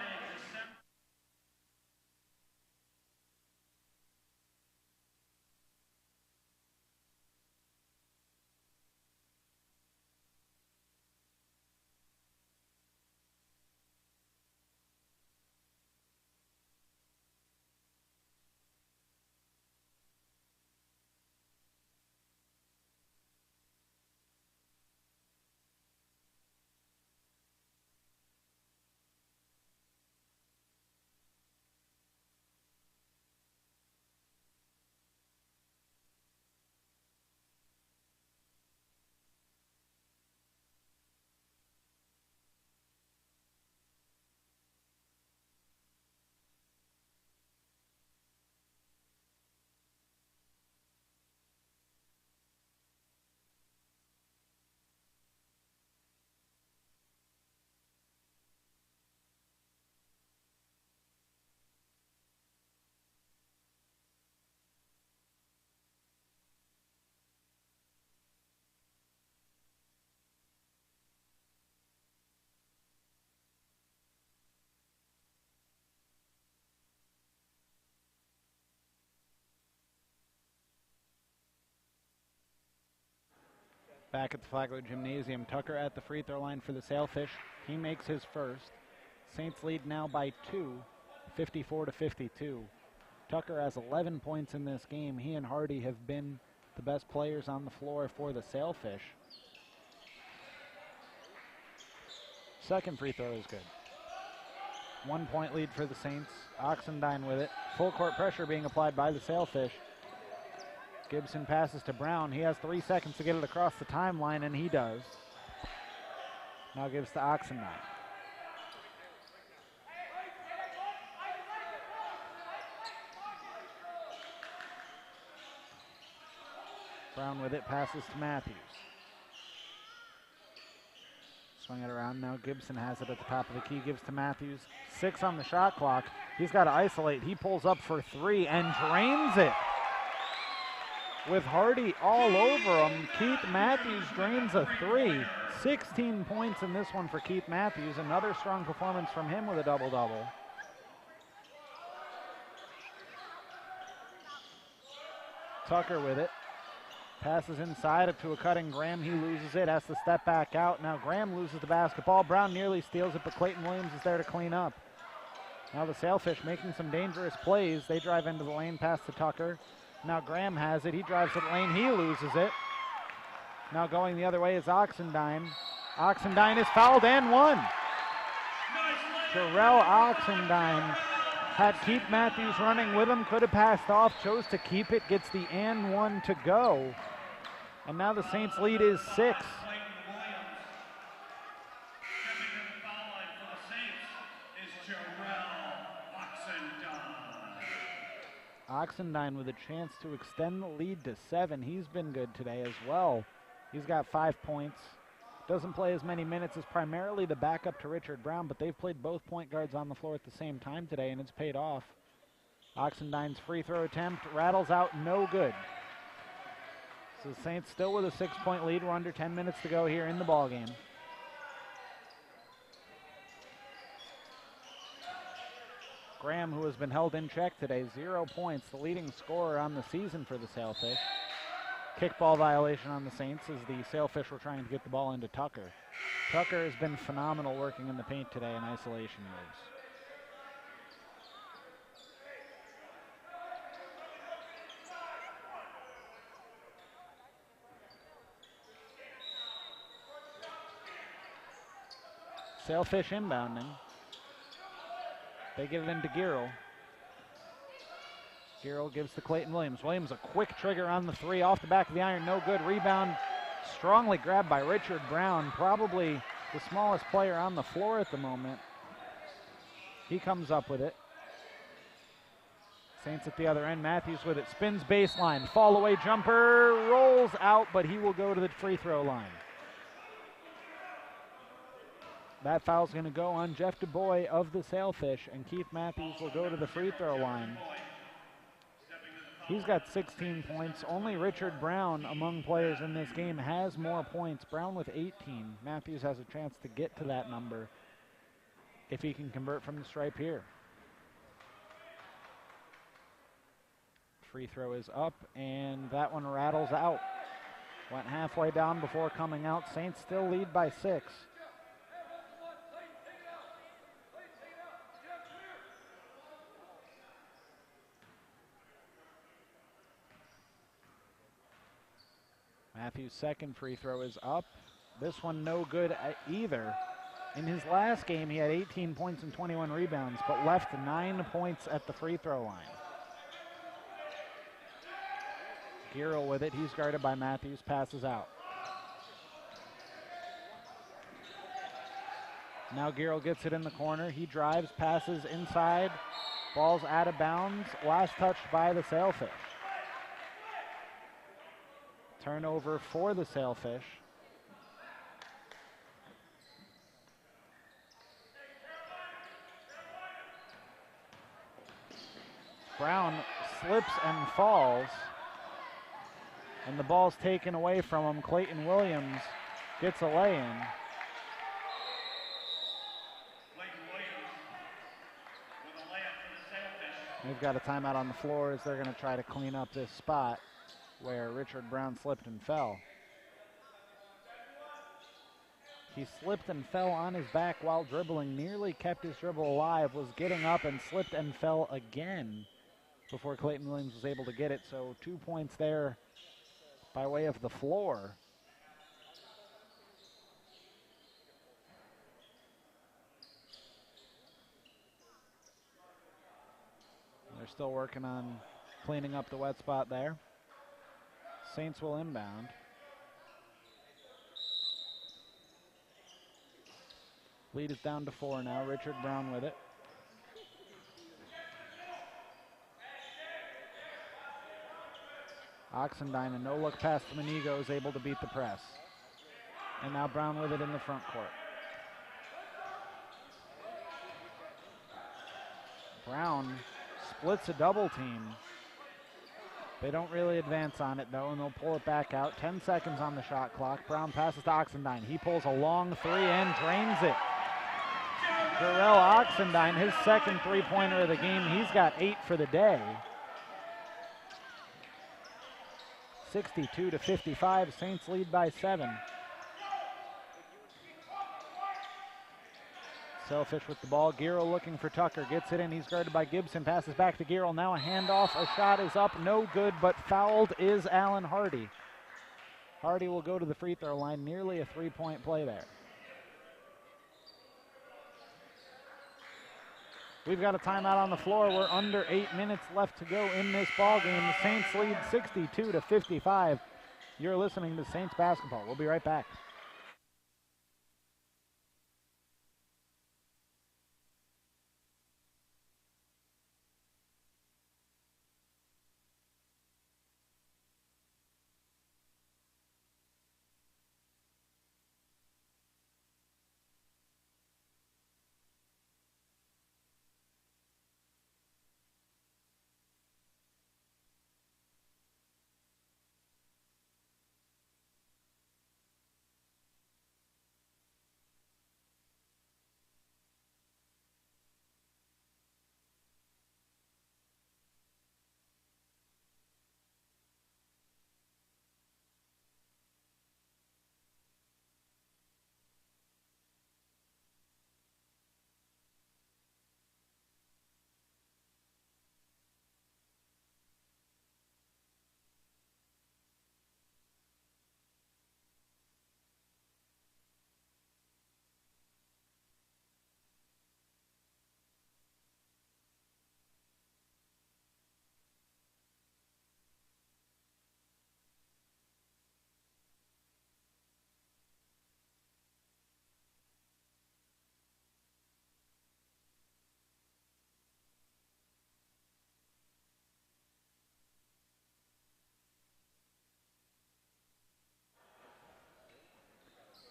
Speaker 1: Back at the Flagler Gymnasium, Tucker at the free throw line for the Sailfish. He makes his first. Saints lead now by 2, 54-52. Tucker has 11 points in this game. He and Hardy have been the best players on the floor for the Sailfish. Second free throw is good. 1 point lead for the Saints. Oxendine with it. Full court pressure being applied by the Sailfish. Gibson passes to Brown. He has 3 seconds to get it across the timeline, and he does. Now gives to Oxendine. Brown with it, passes to Matthews. Swing it around, now Gibson has it at the top of the key, gives to Matthews. 6 on the shot clock. He's got to isolate. He pulls up for 3 and drains it. With Hardy all over him, Keith Matthews drains a 3. 16 points in this one for Keith Matthews. Another strong performance from him with a double-double. Tucker with it. Passes inside up to a cutting Graham. He loses it, has to step back out. Now Graham loses the basketball. Brown nearly steals it, but Clayton Williams is there to clean up. Now the Sailfish making some dangerous plays. They drive into the lane, pass to Tucker. Now Graham has it. He drives to the lane. He loses it. Now going the other way is Oxendine. Oxendine is fouled and one. Jarrell Oxendine had Keith Matthews running with him. Could have passed off. Chose to keep it. Gets the and one to go. And now the Saints lead is 6. Oxendine with a chance to extend the lead to 7. He's been good today as well. He's got 5 points. Doesn't play as many minutes as primarily the backup to Richard Brown, but they've played both point guards on the floor at the same time today, and it's paid off. Oxendine's free throw attempt rattles out, no good. So the Saints still with a 6-point lead. We're under 10 minutes to go here in the ballgame. Graham, who has been held in check today, 0 points, the leading scorer on the season for the Sailfish. Kickball violation on the Saints as the Sailfish were trying to get the ball into Tucker. Tucker has been phenomenal working in the paint today in isolation moves. Sailfish inbounding. They get it into Girl. Girl gives to Clayton Williams. Williams a quick trigger on the 3 off the back of the iron. No good. Rebound strongly grabbed by Richard Brown. Probably the smallest player on the floor at the moment. He comes up with it. Saints at the other end. Matthews with it. Spins baseline. Fall away jumper. Rolls out, but he will go to the free throw line. That foul's going to go on Jeff DuBois of the Sailfish, and Keith Matthews will go to the free throw line. He's got 16 points. Only Richard Brown among players in this game has more points. Brown with 18. Matthews has a chance to get to that number if he can convert from the stripe here. Free throw is up, and that one rattles out. Went halfway down before coming out. Saints still lead by 6. Matthews' second free throw is up. This one no good either. In his last game, he had 18 points and 21 rebounds, but left 9 points at the free throw line. Girl with it. He's guarded by Matthews. Passes out. Now Girl gets it in the corner. He drives, passes inside. Ball's out of bounds. Last touched by the Sailfish. Turnover for the Sailfish. Brown slips and falls, and the ball's taken away from him. Clayton Williams gets a lay-in. They've got a timeout on the floor as they're going to try to clean up this spot where Richard Brown slipped and fell. He slipped and fell on his back while dribbling, nearly kept his dribble alive, was getting up and slipped and fell again before Clayton Williams was able to get it. So 2 points there by way of the floor. They're still working on cleaning up the wet spot there. Saints will inbound. Lead is down to 4 now. Richard Brown with it. Oxendine, a no-look pass to Manigo, is able to beat the press. And now Brown with it in the front court. Brown splits a double team. They don't really advance on it, though, and they'll pull it back out. 10 seconds on the shot clock. Brown passes to Oxendine. He pulls a long three and drains it. Jarrell Oxendine, his second three-pointer of the game. He's got 8 for the day. 62-55, Saints lead by 7. Selfish with the ball. Giro looking for Tucker. Gets it in. He's guarded by Gibson. Passes back to Giro. Now a handoff. A shot is up. No good, but fouled is Alan Hardy. Hardy will go to the free throw line. Nearly a three-point play there. We've got a timeout on the floor. We're under 8 minutes left to go in this ball game. The Saints lead 62-55. You're listening to Saints basketball. We'll be right back.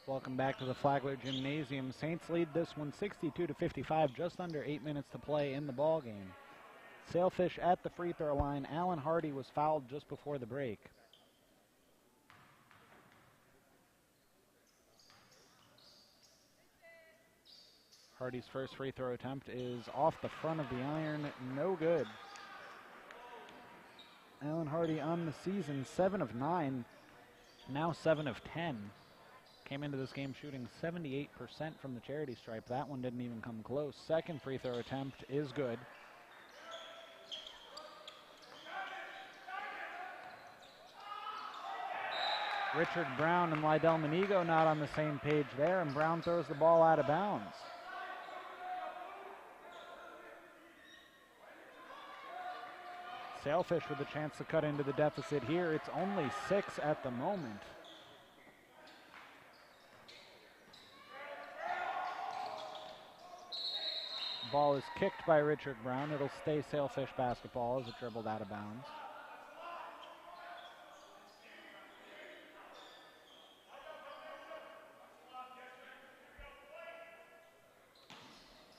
Speaker 1: Welcome back to the Flagler Gymnasium. Saints lead this one 62-55, just under 8 minutes to play in the ball game. Sailfish at the free throw line. Alan Hardy was fouled just before the break. Hardy's first free throw attempt is off the front of the iron, no good. Alan Hardy on the season, 7 of 9, now 7 of 10. Came into this game shooting 78% from the charity stripe. That one didn't even come close. Second free throw attempt is good. Richard Brown and Lydell Manigo not on the same page there, and Brown throws the ball out of bounds. Sailfish with a chance to cut into the deficit here. It's only 6 at the moment. Ball is kicked by Richard Brown. It'll stay Sailfish basketball as it dribbled out of bounds.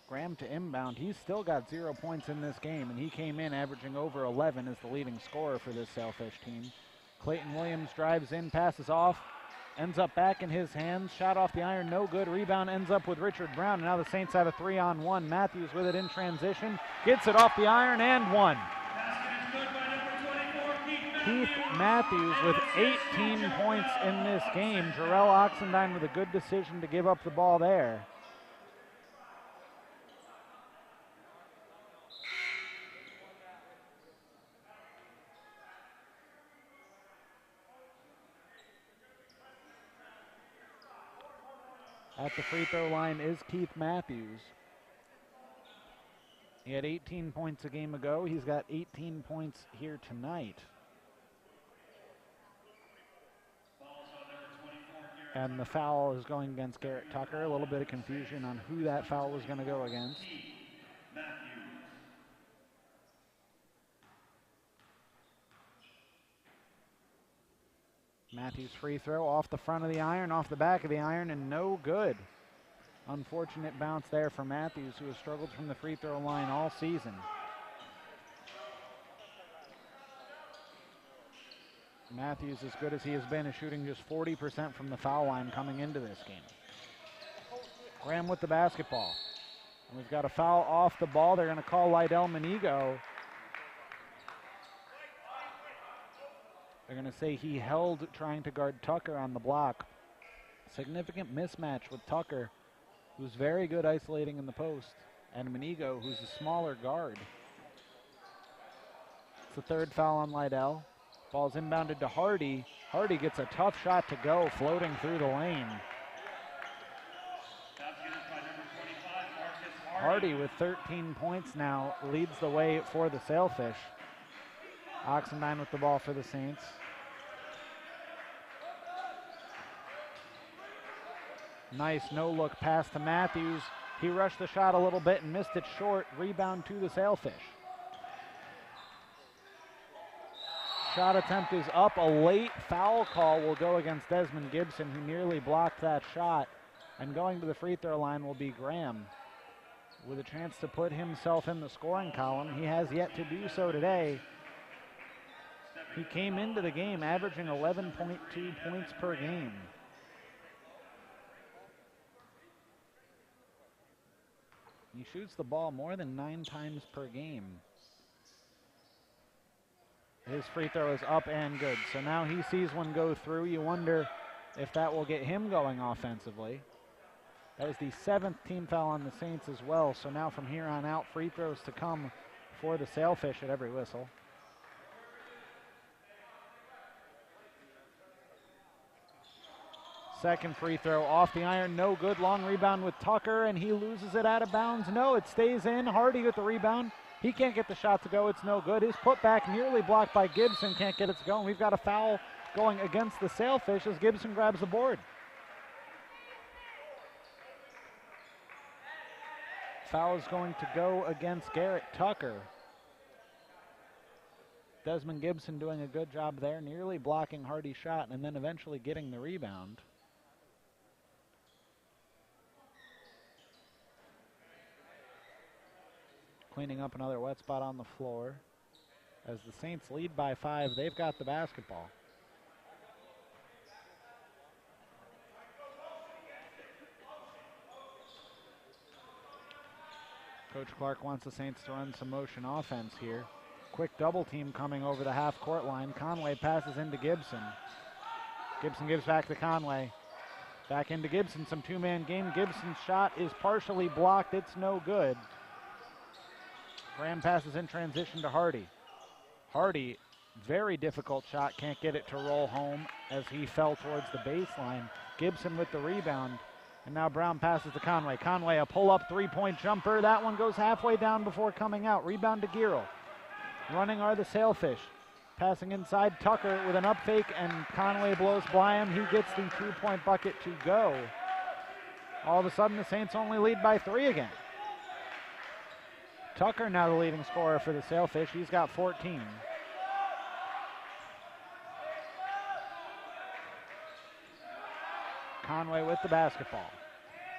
Speaker 1: Graham to inbound. He's still got 0 points in this game, and he came in averaging over 11 as the leading scorer for this Sailfish team. Clayton Williams drives in, passes off, ends up back in his hands. Shot off the iron, no good. Rebound ends up with Richard Brown. And now the Saints have a 3-on-1. Matthews with it in transition. Gets it off the iron and one.
Speaker 2: Basket is good by number 24, Pete Matthews.
Speaker 1: Keith Matthews with 18 points in this game. Jarrell Oxendine with a good decision to give up the ball there. At the free throw line is Keith Matthews. He had 18 points a game ago. He's got 18 points here tonight. And the foul is going against Garrett Tucker. A little bit of confusion on who that foul was going to go against. Matthews free throw off the front of the iron, off the back of the iron, and no good. Unfortunate bounce there for Matthews, who has struggled from the free throw line all season. Matthews, as good as he has been, is shooting just 40% from the foul line coming into this game. Graham with the basketball. And we've got a foul off the ball. They're going to call Lydell Manigo. They're going to say he held trying to guard Tucker on the block. Significant mismatch with Tucker, who's very good isolating in the post, and Manigo, who's a smaller guard. It's the third foul on Lydell. Ball's inbounded to Hardy. Hardy gets a tough shot to go, floating through the lane. Hardy with 13 points now leads the way for the Sailfish. Oxendine with the ball for the Saints. Nice no-look pass to Matthews. He rushed the shot a little bit and missed it short. Rebound to the Sailfish. Shot attempt is up. A late foul call will go against Desmond Gibson, who nearly blocked that shot. And going to the free throw line will be Graham, with a chance to put himself in the scoring column. He has yet to do so today. He came into the game averaging 11.2 points per game. He shoots the ball more than 9 times per game. His free throw is up and good. So now he sees one go through. You wonder if that will get him going offensively. That was the 7th team foul on the Saints as well. So now from here on out, free throws to come for the Sailfish at every whistle. Second free throw off the iron, no good. Long rebound with Tucker, and he loses it out of bounds. No, it stays in. Hardy with the rebound. He can't get the shot to go. It's no good. His putback nearly blocked by Gibson. Can't get it to go. And we've got a foul going against the Sailfish as Gibson grabs the board. Foul is going to go against Garrett Tucker. Desmond Gibson doing a good job there, nearly blocking Hardy's shot and then eventually getting the rebound. Cleaning up another wet spot on the floor. As the Saints lead by 5, they've got the basketball. Coach Clark wants the Saints to run some motion offense here. Quick double team coming over the half-court line. Conway passes into Gibson. Gibson gives back to Conway. Back into Gibson, some two-man game. Gibson's shot is partially blocked. It's no good. Graham passes in transition to Hardy. Hardy, very difficult shot. Can't get it to roll home as he fell towards the baseline. Gibson with the rebound. And now Brown passes to Conway. Conway, a pull-up three-point jumper. That one goes halfway down before coming out. Rebound to Giroux. Running are the Sailfish. Passing inside, Tucker with an up fake, and Conway blows by him. He gets the two-point bucket to go. All of a sudden, the Saints only lead by 3 again. Tucker now the leading scorer for the Sailfish. He's got 14. Conway with the basketball.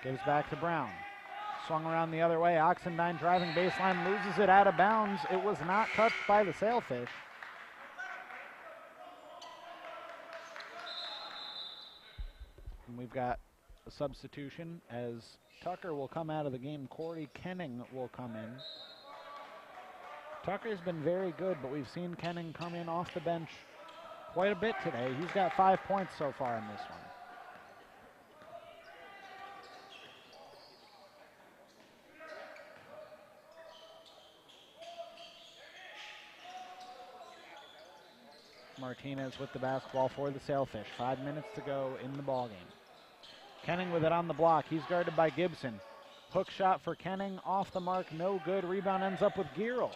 Speaker 1: Gives back to Brown. Swung around the other way. Oxendine driving baseline, loses it out of bounds. It was not touched by the Sailfish. And we've got a substitution as Tucker will come out of the game. Corey Kenning will come in. Tucker's been very good, but we've seen Kenning come in off the bench quite a bit today. He's got 5 points so far in this one. Martinez with the basketball for the Sailfish. 5 minutes to go in the ballgame. Kenning with it on the block. He's guarded by Gibson. Hook shot for Kenning. Off the mark. No good. Rebound ends up with Giral.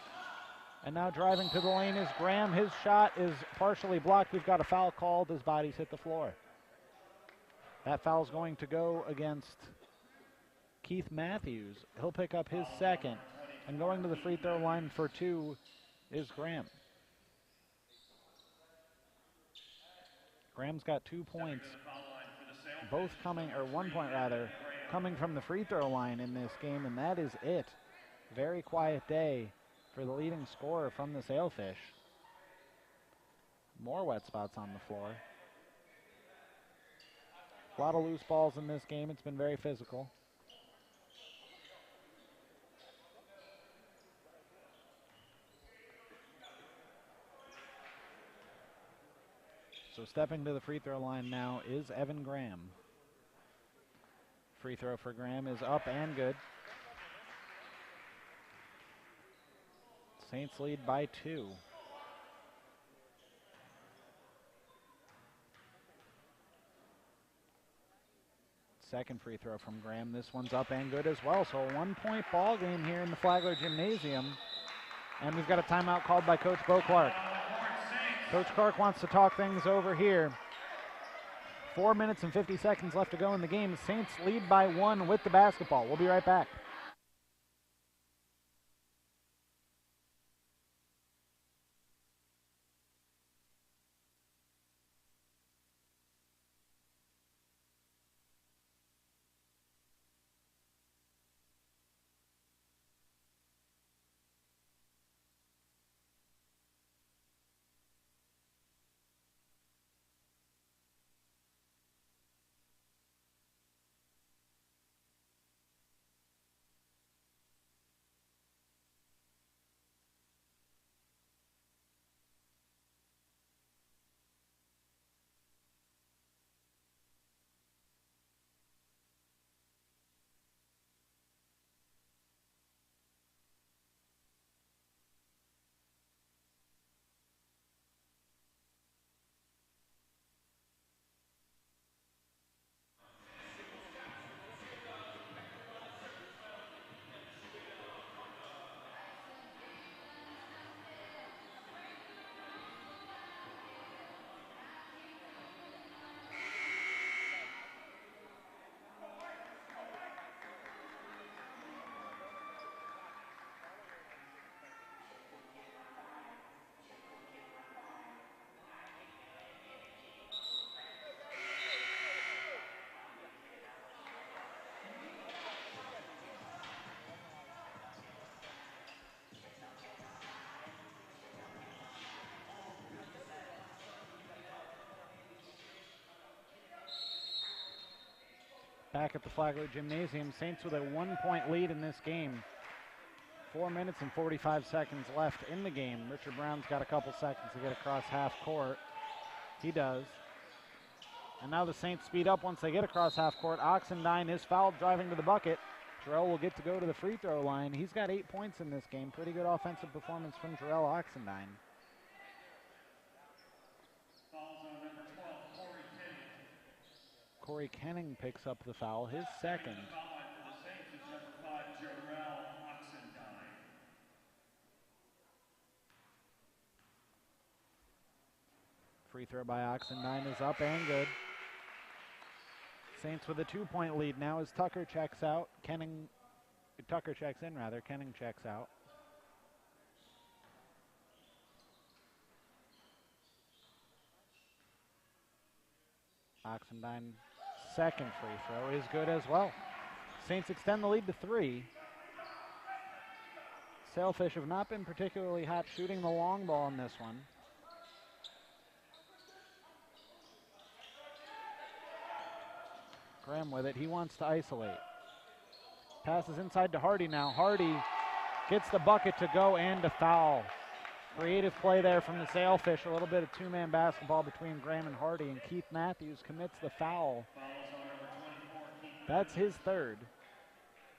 Speaker 1: And now driving to the lane is Graham. His shot is partially blocked. We've got a foul called. His body's hit the floor. That foul's going to go against Keith Matthews. He'll pick up his second. And going to the free throw line for 2 is Graham. Graham's got 2 points, both coming, or 1 point rather, coming from the free throw line in this game, and that is it. Very quiet day for the leading scorer from the Sailfish. More wet spots on the floor. A lot of loose balls in this game. It's been very physical. So stepping to the free throw line now is Evan Graham. Free throw for Graham is up and good. Saints lead by 2. Second free throw from Graham. This one's up and good as well. So a 1 point ball game here in the Flagler Gymnasium. And we've got a timeout called by Coach Bo Clark. Coach Clark wants to talk things over here. 4 minutes and 50 seconds left to go in the game. Saints lead by 1 with the basketball. We'll be right back. Back at the Flagler Gymnasium, Saints with a 1 point lead in this game. 4 minutes and 45 seconds left in the game. Richard Brown's got a couple seconds to get across half court. He does. And now the Saints speed up once they get across half court. Oxendine is fouled driving to the bucket. Jarrell will get to go to the free throw line. He's got 8 points in this game. Pretty good offensive performance from Jarrell Oxendine. Corey Kenning picks up the foul, his second. Free throw by Oxendine is up and good. Saints with a 2 point lead now as Tucker checks out. Tucker checks in rather, Kenning checks out. Oxendine second free throw is good as well. Saints extend the lead to 3. Sailfish have not been particularly hot shooting the long ball in this one. Graham with it, he wants to isolate. Passes inside to Hardy now. Hardy gets the bucket to go and a foul. Creative play there from the Sailfish. A little bit of two-man basketball between Graham and Hardy, and Keith Matthews commits the foul. That's his third.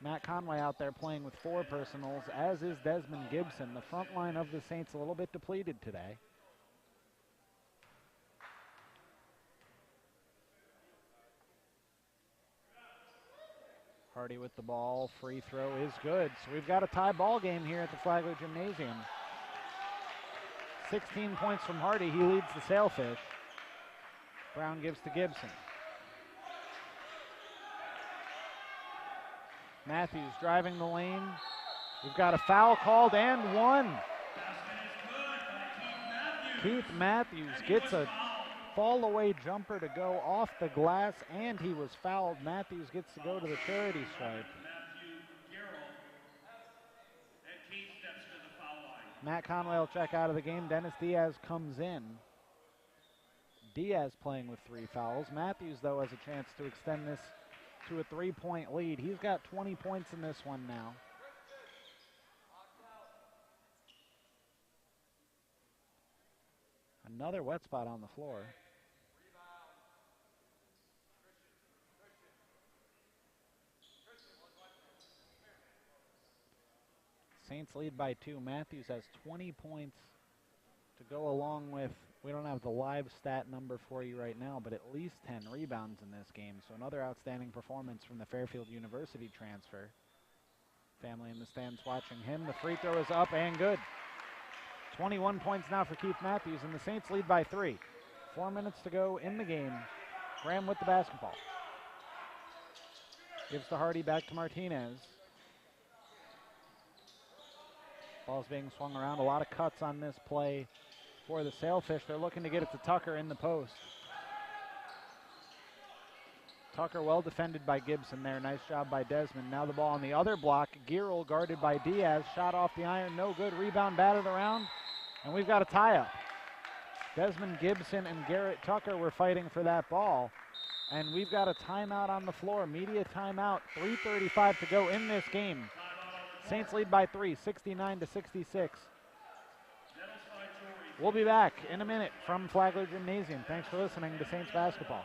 Speaker 1: Matt Conway out there playing with 4 personals, as is Desmond Gibson. The front line of the Saints a little bit depleted today. Hardy with the ball. Free throw is good. So we've got a tie ball game here at the Flagler Gymnasium. 16 points from Hardy. He leads the Sailfish. Brown gives to Gibson. Matthews driving the lane. We've got a foul called and one. Keith Matthews gets a fall away jumper to go off the glass, and he was fouled. Matthews gets to go to the charity stripe. Matt Conway will check out of the game. Dennis Diaz comes in. Diaz playing with 3 fouls. Matthews, though, has a chance to extend this to a 3-point lead. He's got 20 points in this one now. Another wet spot on the floor. Saints lead by 2. Matthews has 20 points to go along with, we don't have the live stat number for you right now, but at least 10 rebounds in this game. So another outstanding performance from the Fairfield University transfer. Family in the stands watching him. The free throw is up and good. 21 points now for Keith Matthews, and the Saints lead by 3. 4 minutes to go in the game. Graham with the basketball. Gives to Hardy, back to Martinez. Ball's being swung around. A lot of cuts on this play for the Sailfish. They're looking to get it to Tucker in the post. Tucker well defended by Gibson there. Nice job by Desmond. Now the ball on the other block. Giroux guarded by Diaz. Shot off the iron. No good. Rebound batted around. And we've got a tie-up. Desmond Gibson and Garrett Tucker were fighting for that ball. And we've got a timeout on the floor. Media timeout. 3:35 to go in this game. Saints lead by 3, 69-66. We'll be back in a minute from Flagler Gymnasium. Thanks for listening to Saints basketball.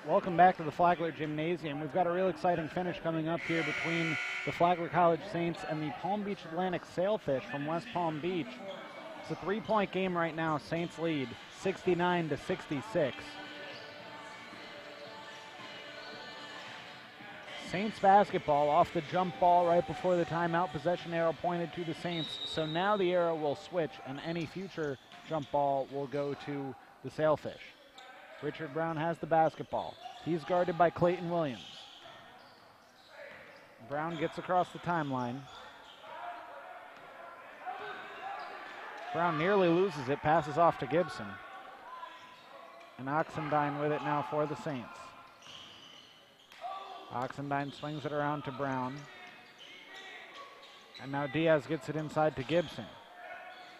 Speaker 1: Welcome back to the Flagler Gymnasium. We've got a real exciting finish coming up here between the Flagler College Saints and the Palm Beach Atlantic Sailfish from West Palm Beach. It's a 3-point game right now. Saints lead 69-66. Saints basketball off the jump ball right before the timeout. Possession arrow pointed to the Saints. So now the arrow will switch and any future jump ball will go to the Sailfish. Richard Brown has the basketball. He's guarded by Clayton Williams. Brown gets across the timeline. Brown nearly loses it, passes off to Gibson. And Oxendine with it now for the Saints. Oxendine swings it around to Brown. And now Diaz gets it inside to Gibson.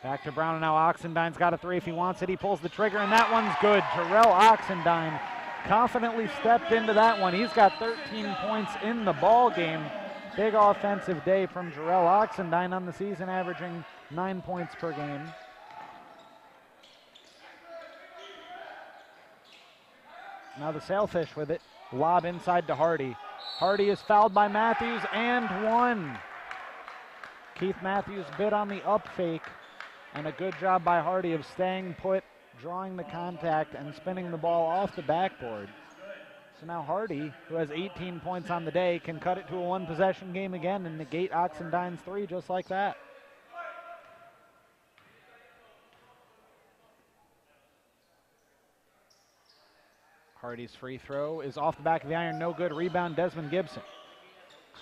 Speaker 1: Back to Brown, and now Oxendine's got a 3 if he wants it. He pulls the trigger, and that one's good. Terrell Oxendine confidently stepped into that one. He's got 13 points in the ball game. Big offensive day from Terrell Oxendine on the season, averaging 9 points per game. Now the Sailfish with it. Lob inside to Hardy. Hardy is fouled by Matthews and one. Keith Matthews bit on the up fake, and a good job by Hardy of staying put, drawing the contact, and spinning the ball off the backboard. So now Hardy, who has 18 points on the day, can cut it to a one-possession game again and negate Oxendine's three just like that. Hardy's free throw is off the back of the iron, no good. Rebound, Desmond Gibson.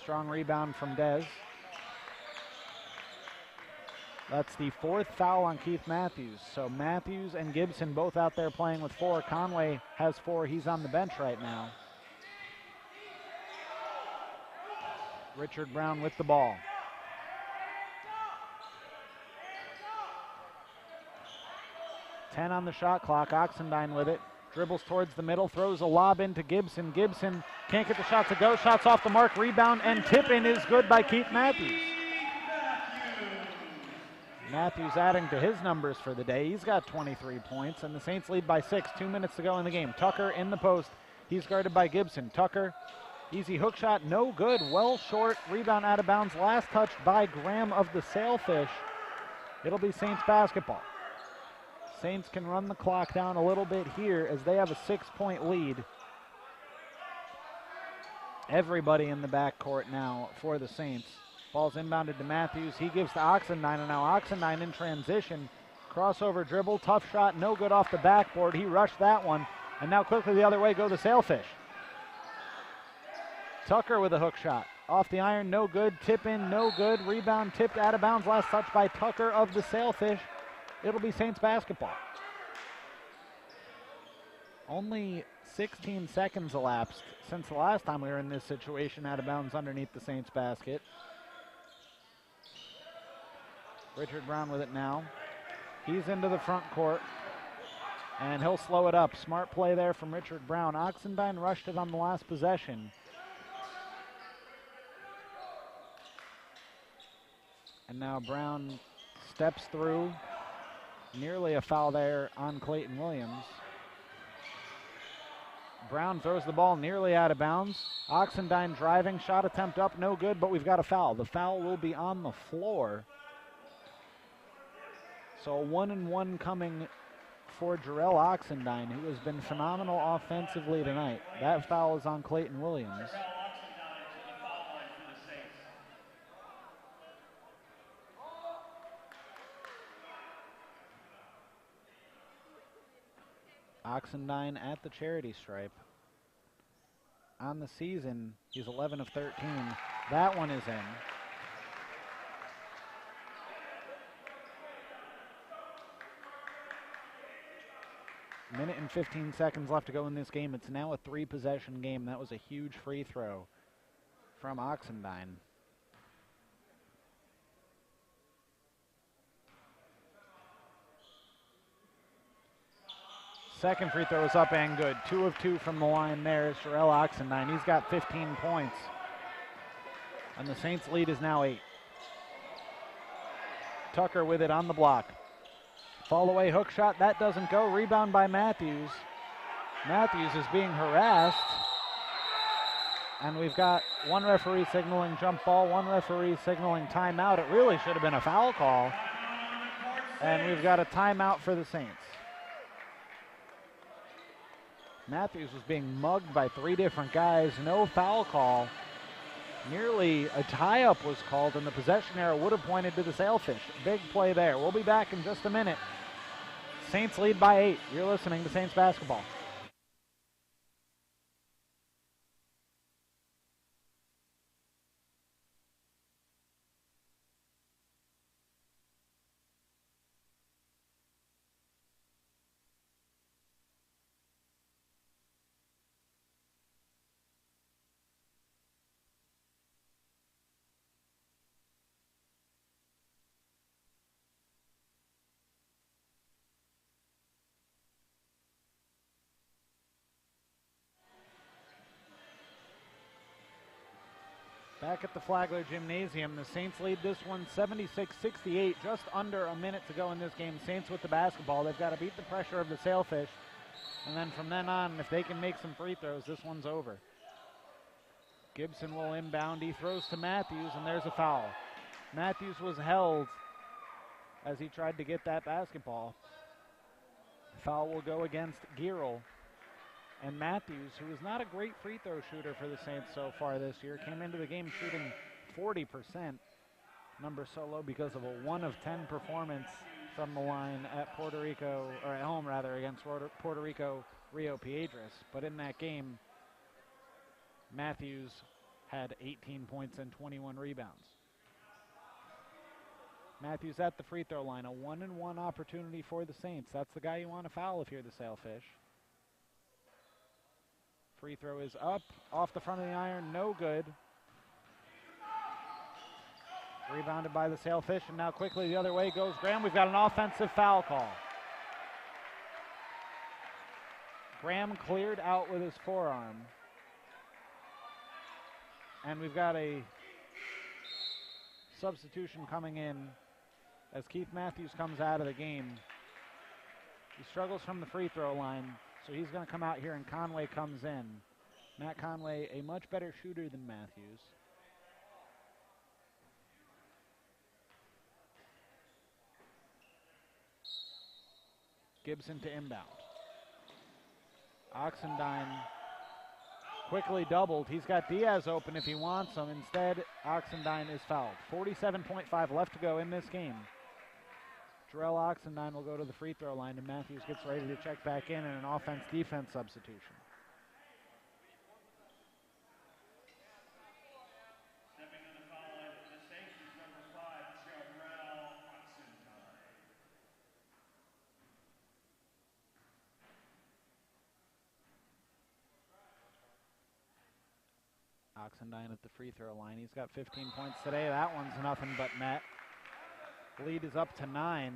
Speaker 1: Strong rebound from Dez. That's the fourth foul on Keith Matthews. So Matthews and Gibson both out there playing with four. Conway has four. He's on the bench right now. Richard Brown with the ball. Ten on the shot clock. Oxendine with it. Dribbles towards the middle, throws a lob into Gibson. Gibson can't get the shot to go. Shots off the mark, rebound, and tip-in is good by Keith Matthews. Matthews adding to his numbers for the day. He's got 23 points, and the Saints lead by 6. 2 minutes to go in the game. Tucker in the post. He's guarded by Gibson. Tucker, easy hook shot, no good. Well short, rebound out of bounds. Last touched by Graham of the Sailfish. It'll be Saints basketball. Saints can run the clock down a little bit here as they have a 6-point lead. Everybody in the backcourt now for the Saints. Ball's inbounded to Matthews. He gives to Oxendine, and now Oxendine in transition. Crossover dribble, tough shot, no good off the backboard. He rushed that one, and now quickly the other way go the Sailfish. Tucker with a hook shot. Off the iron, no good. Tip in, no good. Rebound tipped out of bounds. Last touch by Tucker of the Sailfish. It'll be Saints basketball. Only 16 seconds elapsed since the last time we were in this situation, out of bounds underneath the Saints basket. Richard Brown with it now. He's into the front court, and he'll slow it up. Smart play there from Richard Brown. Oxendine rushed it on the last possession. And now Brown steps through. Nearly a foul there on Clayton Williams. Brown throws the ball nearly out of bounds. Oxendine driving, shot attempt up, no good, but we've got a foul. The foul will be on the floor. So a 1-and-1 coming for Jarrell Oxendine, who has been phenomenal offensively tonight. That foul is on Clayton Williams. Oxendine at the charity stripe. On the season, he's 11 of 13. That one is in. Minute and 15 seconds left to go in this game. It's now a 3-possession game. That was a huge free throw from Oxendine. Second free throw is up and good. 2 of 2 from the line there is Jarrell Oxendine. He's got 15 points. And the Saints lead is now 8. Tucker with it on the block. Fall away hook shot, that doesn't go. Rebound by Matthews. Matthews is being harassed. And we've got one referee signaling jump ball, one referee signaling timeout. It really should have been a foul call. And we've got a timeout for the Saints. Matthews was being mugged by 3 different guys. No foul call. Nearly a tie-up was called, and the possession arrow would have pointed to the Sailfish. Big play there. We'll be back in just a minute. Saints lead by 8. You're listening to Saints basketball. Back at the Flagler Gymnasium, the Saints lead this one 76-68. Just under a minute to go in this game. Saints with the basketball. They've got to beat the pressure of the Sailfish. And then from then on, if they can make some free throws, this one's over. Gibson will inbound. He throws to Matthews, and there's a foul. Matthews was held as he tried to get that basketball. Foul will go against Gearl. And Matthews, who is not a great free throw shooter for the Saints so far this year, came into the game shooting 40%. Number so low because of a 1 of 10 performance from the line at Puerto Rico, or at home rather, against Puerto Rico Rio Piedras. But in that game, Matthews had 18 points and 21 rebounds. Matthews at the free throw line, a 1-and-1 opportunity for the Saints. That's the guy you want to foul if you're the Sailfish. Free throw is up, off the front of the iron, no good. Rebounded by the Sailfish, and now quickly the other way goes Graham. We've got an offensive foul call. Graham cleared out with his forearm. And we've got a substitution coming in as Keith Matthews comes out of the game. He struggles from the free throw line, so he's going to come out here, and Conway comes in. Matt Conway, a much better shooter than Matthews. Gibson to inbound. Oxendine quickly doubled. He's got Diaz open if he wants him. Instead, Oxendine is fouled. 47.5 left to go in this game. Jarrell Oxendine will go to the free throw line, and Matthews gets ready to check back in an offense-defense substitution.
Speaker 2: Stepping on the foul line for the Saints is number 5, Jarrell Oxendine.
Speaker 1: Oxendine at the free throw line. He's got 15 points today. That one's nothing but net. Lead is up to 9.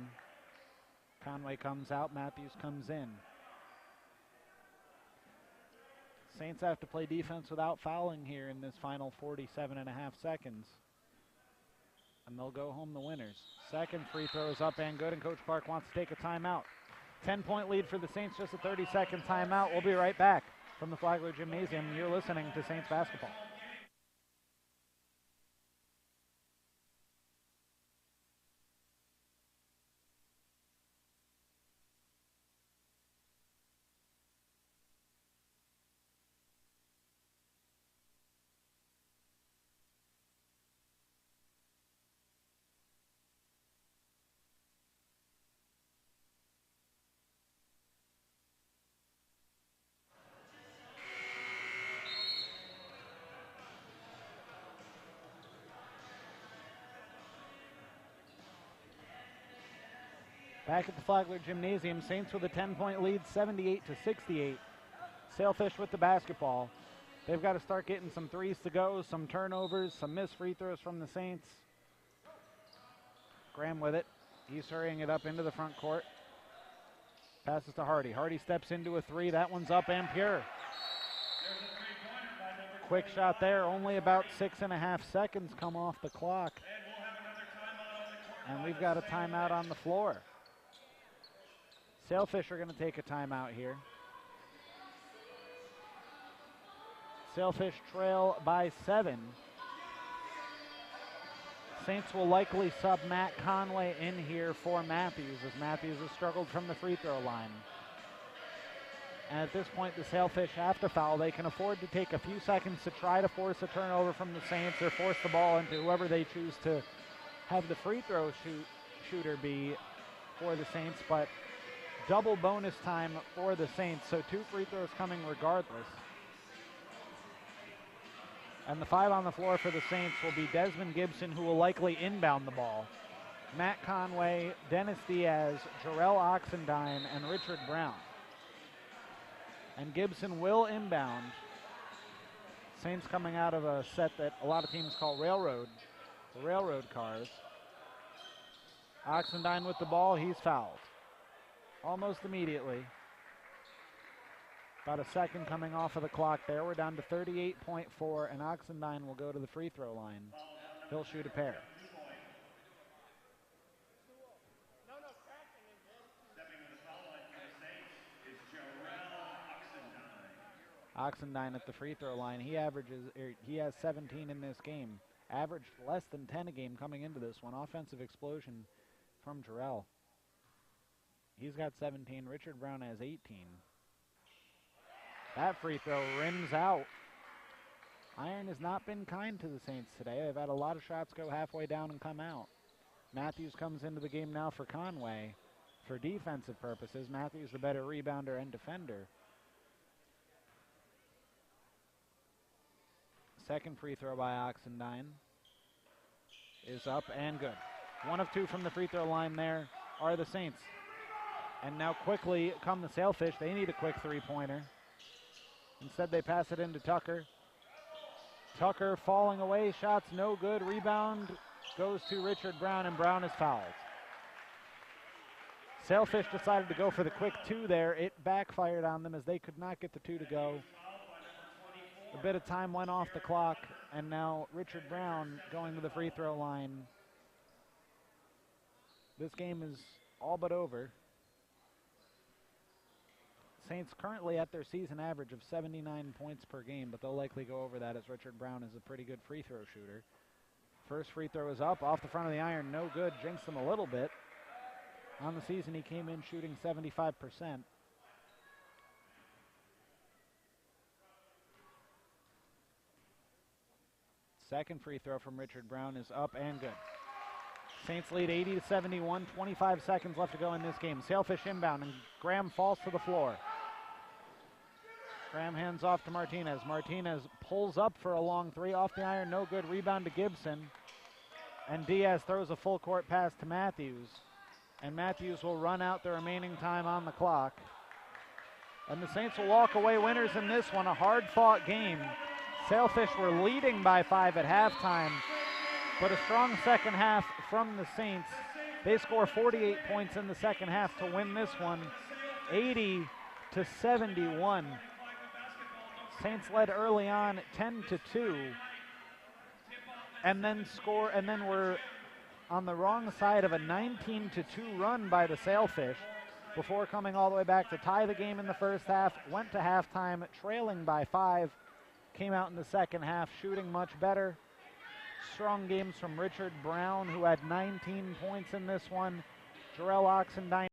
Speaker 1: Conway comes out. Matthews comes in. Saints have to play defense without fouling here in this final 47.5 seconds. And they'll go home the winners. Second free throw is up and good, and Coach Clark wants to take a timeout. 10-point lead for the Saints, just a 30-second timeout. We'll be right back from the Flagler Gymnasium. You're listening to Saints basketball. Back at the Flagler Gymnasium, Saints with a 10-point lead, 78-68. Sailfish with the basketball. They've got to start getting some threes to go, some turnovers, some missed free throws from the Saints. Graham with it. He's hurrying it up into the front court. Passes to Hardy. Hardy steps into a three. That one's up and pure. Quick shot there. Only about 6.5 seconds come off the clock. And we've got a timeout on the floor. Sailfish are going to take a timeout here. Sailfish trail by 7. Saints will likely sub Matt Conway in here for Matthews, as Matthews has struggled from the free throw line. And at this point, the Sailfish have to foul. They can afford to take a few seconds to try to force a turnover from the Saints or force the ball into whoever they choose to have the free throw shooter be for the Saints, but double bonus time for the Saints, so 2 free throws coming regardless. And the 5 on the floor for the Saints will be Desmond Gibson, who will likely inbound the ball. Matt Conway, Dennis Diaz, Jarrell Oxendine, and Richard Brown. And Gibson will inbound. Saints coming out of a set that a lot of teams call railroad cars. Oxendine with the ball, he's fouled. Almost immediately. About a second coming off of the clock there. We're down to 38.4, and Oxendine will go to the free throw line. He'll shoot a pair. Oxendine at the free throw line. He has 17 in this game. Averaged less than 10 a game coming into this one. Offensive explosion from Jarrell. He's got 17. Richard Brown has 18. That free throw rims out. Iron has not been kind to the Saints today. They've had a lot of shots go halfway down and come out. Matthews comes into the game now for Conway. For defensive purposes, Matthews the better rebounder and defender. Second free throw by Oxendine is up and good. 1 of 2 from the free throw line there are the Saints. And now quickly come the Sailfish. They need a quick three-pointer. Instead they pass it into Tucker. Tucker falling away, shots no good. Rebound goes to Richard Brown, and Brown is fouled. Sailfish decided to go for the quick 2 there. It backfired on them as they could not get the 2 to go. A bit of time went off the clock, and now Richard Brown going to the free throw line. This game is all but over. Saints currently at their season average of 79 points per game, but they'll likely go over that as Richard Brown is a pretty good free throw shooter. First free throw is up, off the front of the iron, no good. Jinxed him a little bit. On the season, he came in shooting 75%. Second free throw from Richard Brown is up and good. Saints lead 80-71, 25 seconds left to go in this game. Sailfish inbound, and Graham falls to the floor. Graham hands off to Martinez. Martinez pulls up for a long 3, off the iron, no good. Rebound to Gibson. And Diaz throws a full court pass to Matthews. And Matthews will run out the remaining time on the clock. And the Saints will walk away winners in this one, a hard-fought game. Sailfish were leading by 5 at halftime, but a strong second half from the Saints. They score 48 points in the second half to win this one, 80-71. Saints led early on 10-2, and then were on the wrong side of a 19-2 run by the Sailfish before coming all the way back to tie the game in the first half, went to halftime trailing by 5, came out in the second half shooting much better. Strong games from Richard Brown, who had 19 points in this one. Jarrell Oxendine